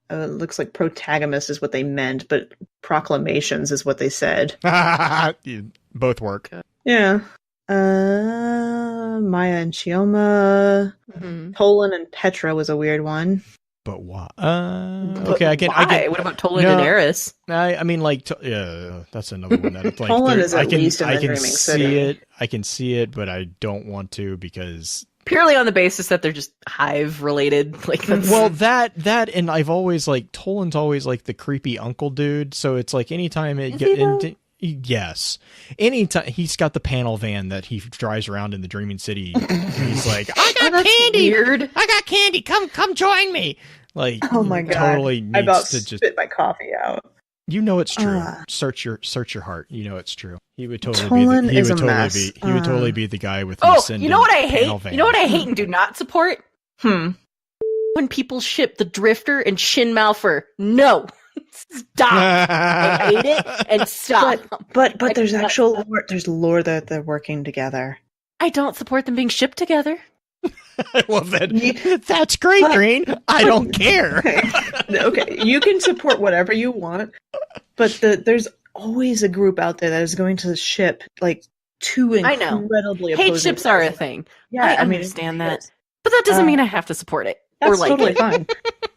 Looks like protagonist is what they meant, but proclamations is what they said. Both work. Yeah. Maya and Chioma. Mm-hmm. Tolan and Petra was a weird one. But why? Okay, I can. What about Tolan and Eris? I mean, that's another one that Tolan is at least in the Dreaming see City. it. I can see it, but I don't want to because purely on the basis that they're just hive related. Like, that's... well, that, and I've always like Toland's always like the creepy uncle dude. So it's like anytime yes, anytime he's got the panel van that he drives around in the Dreaming City, he's like, I got candy. Weird. I got candy. Come join me. Like, oh my god, totally needs I about to just spit my coffee out. You know it's true. Search your heart. You know it's true. He would totally Toland be. He is would a totally mess. be. He would totally be the guy with. Oh, you know what I hate? Van. You know what I hate and do not support? When people ship the Drifter and Shin Malphur. No, stop. I hate it and stop. But there's actual lore, there's lore that they're working together. I don't support them being shipped together. Well, then that's great, Green. I don't care. Okay, you can support whatever you want, but there's always a group out there that is going to ship like two incredibly opposing hate ships are a thing. Yeah, I understand that, but that doesn't mean I have to support it. That's or like totally it. fine.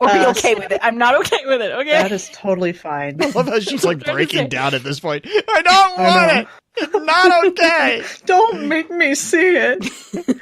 Or be okay with it. I'm not okay with it. Okay, that is totally fine. I love how she's like breaking down at this point. I don't want it. It's not okay. Don't make me see it.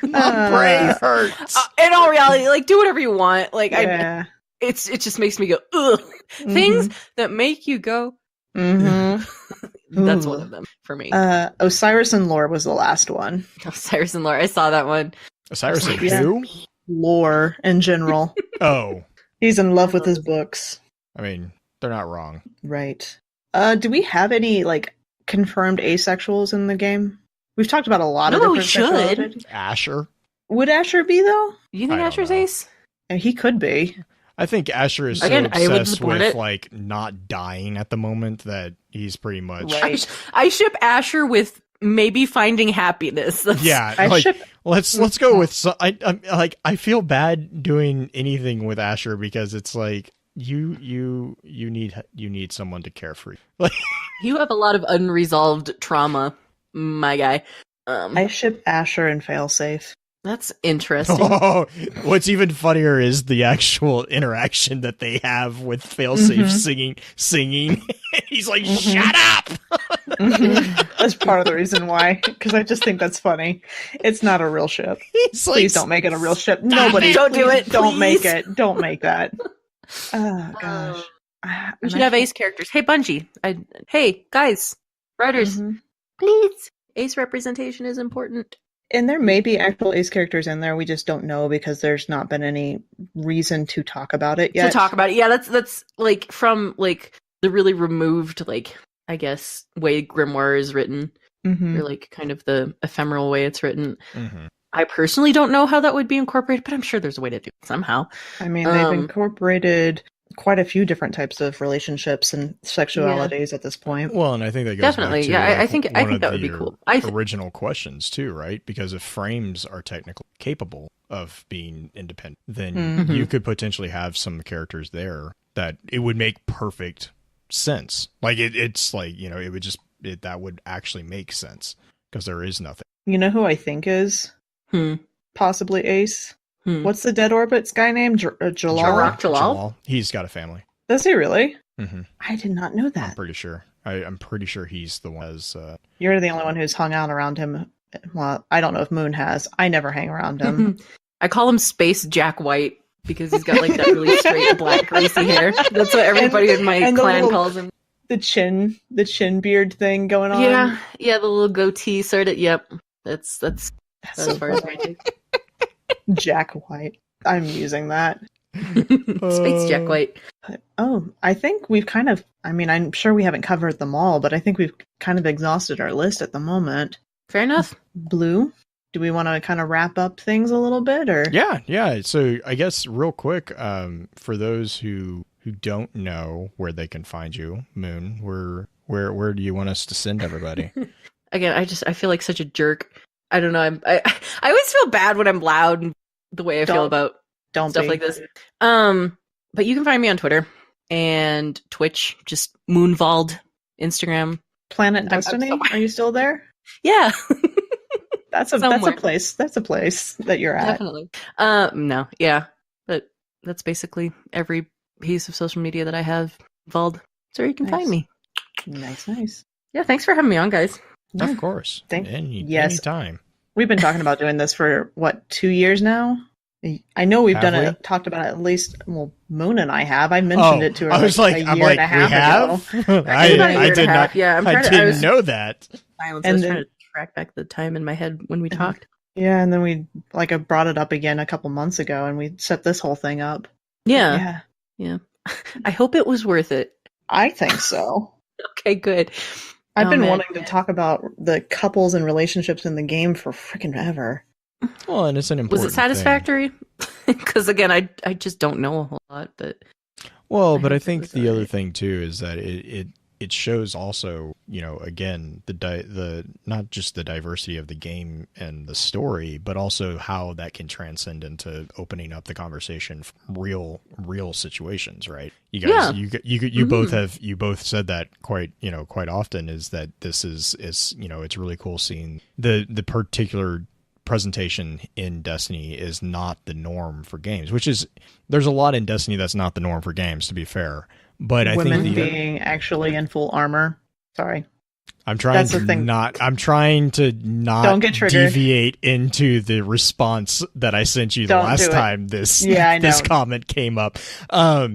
My brain hurts. In all reality, like, do whatever you want. Like, yeah. it just makes me go, ugh. Mm-hmm. Things that make you go, that's one of them for me. Osiris and Lore was the last one. Osiris and Lore, I saw that one. Osiris and who? Lore in general. Oh. He's in love with his books. I mean, they're not wrong. Right. Do we have any, like, confirmed asexuals in the game? We've talked about a lot of different sexualities. Asher. Would Asher be, though? You think Asher's ace? He could be. I think Asher is so obsessed with like not dying at the moment that he's pretty much. Right. I ship Asher with maybe finding happiness. Let's go with. I feel bad doing anything with Asher because it's like you need someone to care for you. Like, you have a lot of unresolved trauma, my guy. I ship Asher and Failsafe. That's interesting. Oh, what's even funnier is the actual interaction that they have with Failsafe singing. He's like, "Shut up!" That's part of the reason why, because I just think that's funny. It's not a real ship. Please don't make it a real ship. Nobody, don't do it. Don't make it. Don't make that. Oh gosh. We should have ace characters. Hey, Bungie. Hey, guys, writers, please. Ace representation is important. And there may be actual ace characters in there. We just don't know because there's not been any reason to talk about it yet. Yeah, that's like from like the really removed, like, I guess, way Grimoire is written, or like kind of the ephemeral way it's written. I personally don't know how that would be incorporated, but I'm sure there's a way to do it somehow. I mean, they've incorporated quite a few different types of relationships and sexualities at this point. Well, and I think that goes definitely back to, I think that would be cool. Original questions too, right? Because if frames are technically capable of being independent, then you could potentially have some characters there that it would make perfect sense. Like it's like, it would just that would actually make sense because there is nothing. You know who I think is possibly ace? What's the Dead Orbits guy named? Jalal? He's got a family. Does he really? Mm-hmm. I did not know that. I'm pretty sure. I'm pretty sure he's the one. You're the only one who's hung out around him. Well, I don't know if Moon has. I never hang around him. I call him Space Jack White because he's got like that really straight black greasy hair. That's what everybody in my clan calls him. The chin beard thing going on. Yeah, the little goatee sort of. Yep, that's as far as I take. Jack White. I'm using that. Space Jack White. I think we've kind of, I'm sure we haven't covered them all, but I think we've kind of exhausted our list at the moment. Fair enough. Blue, do we want to kind of wrap up things a little bit, or? Yeah. So I guess real quick, for those who don't know where they can find you, Moon, where do you want us to send everybody? Again, I feel like such a jerk. I don't know. I always feel bad when I'm loud and the way I feel about stuff like this. But you can find me on Twitter and Twitch, just Moonvald, Instagram. Planet Destiny? Are you still there? Yeah. That's a place. That's a place that you're at. Definitely. No, yeah. But that's basically every piece of social media that I have involved. So you can find me. Nice. Yeah, thanks for having me on, guys. Of course. Anytime. We've been talking about doing this for, 2 years now? I know we've talked about it at least, Moon and I have. I mentioned it to her a year and a half ago. I did not. Yeah, I didn't know that. I was trying to track back the time in my head when we talked. Yeah, and then we I brought it up again a couple months ago, and we set this whole thing up. Yeah. I hope it was worth it. I think so. Okay, good. I've been wanting to talk about the couples and relationships in the game for freaking ever. Well, and it's an important. Was it satisfactory? Because again, I just don't know a whole lot, but. Well, but I think the other thing too is that it shows also, again, the not just the diversity of the game and the story, but also how that can transcend into opening up the conversation from real situations, right? You guys, you both said that quite often, is that this is it's really cool seeing the particular presentation in Destiny is not the norm for games, which is, there's a lot in Destiny that's not the norm for games, to be fair. But I think being actually in full armor. Sorry, I'm trying to not don't get deviate into the response that I sent you the last time this comment came up. But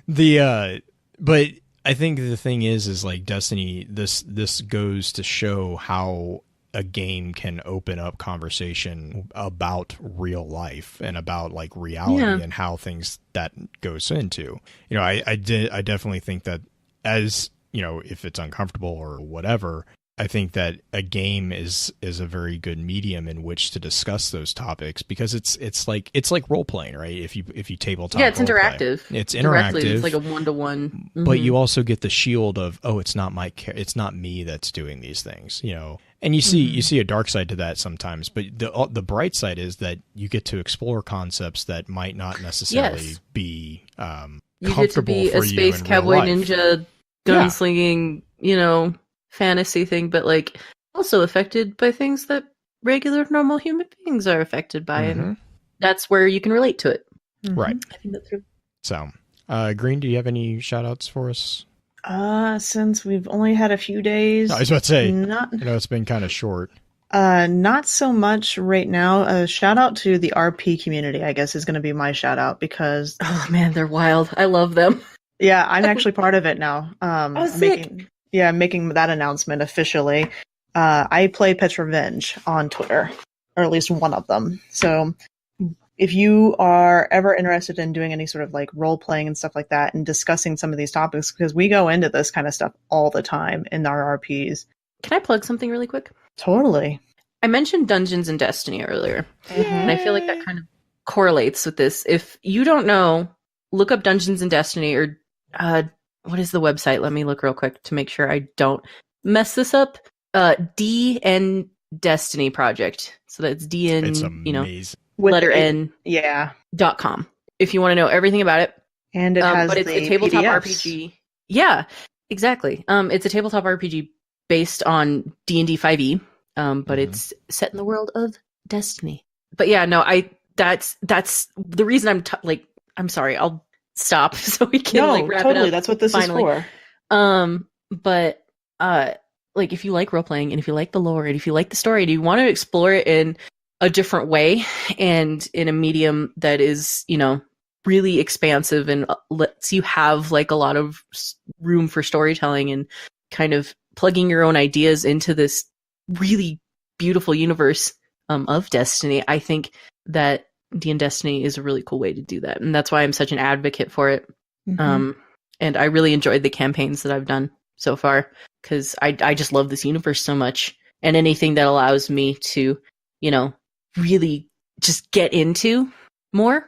I think the thing is like Destiny, this goes to show how a game can open up conversation about real life and about like reality and how things that goes into. I definitely think that, as if it's uncomfortable or whatever, I think that a game is a very good medium in which to discuss those topics, because it's like role playing, right? If you tabletop, it's interactive. It's interactive. It's like a 1-to-1. But you also get the shield of, it's not me that's doing these things, And you see a dark side to that sometimes, but the bright side is that you get to explore concepts that might not necessarily be you get to be a space cowboy ninja gunslinging, fantasy thing, but like also affected by things that regular normal human beings are affected by, and that's where you can relate to it. Right. I think that's true. So, Green, do you have any shout outs for us? Since we've only had a few days. I was about to say, it's been kind of short. Not so much right now. A shout out to the RP community, I guess, is going to be my shout out, because oh man, they're wild. I love them. Yeah, I'm actually part of it now. Sick. Making that announcement officially. I play Pet's Revenge on Twitter, or at least one of them. So if you are ever interested in doing any sort of like role playing and stuff like that, and discussing some of these topics, because we go into this kind of stuff all the time in our RPs. Can I plug something really quick? Totally. I mentioned Dungeons and Destiny earlier, and I feel like that kind of correlates with this. If you don't know, look up Dungeons and Destiny, or what is the website? Let me look real quick to make sure I don't mess this up. DN Destiny Project. So that's DN, it's amazing. Letter N. Yeah. .com. If you want to know everything about it. And it has but it's a tabletop PDFs. RPG. Yeah, exactly. It's a tabletop RPG based on D&D 5e, but it's set in the world of Destiny. But yeah, no, that's the reason I'm sorry, I'll stop so we can wrap it up. That's what this finally is for. But like if you like role playing, and if you like the lore, and if you like the story, and you want to explore it in a different way and in a medium that is, really expansive and lets you have like a lot of room for storytelling and kind of plugging your own ideas into this really beautiful universe of Destiny, I think that D&D Destiny is a really cool way to do that. And that's why I'm such an advocate for it. And I really enjoyed the campaigns that I've done so far, because I just love this universe so much. And anything that allows me to, really just get into more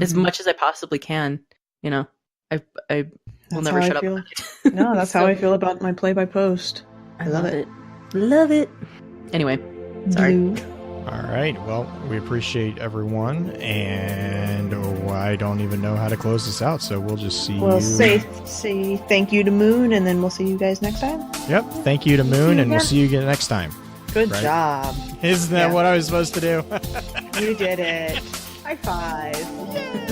as much as I possibly can, I will never shut up about it. No, that's how I feel about my play by post. I love it. Love it. Anyway, sorry. All right. Well, we appreciate everyone, and I don't even know how to close this out, so we'll just see. We'll say thank you to Moon, and then we'll see you guys next time. Yep. Thank you to Moon, and we'll see you again next time. Good job. Isn't that what I was supposed to do? You did it. High five. Yay.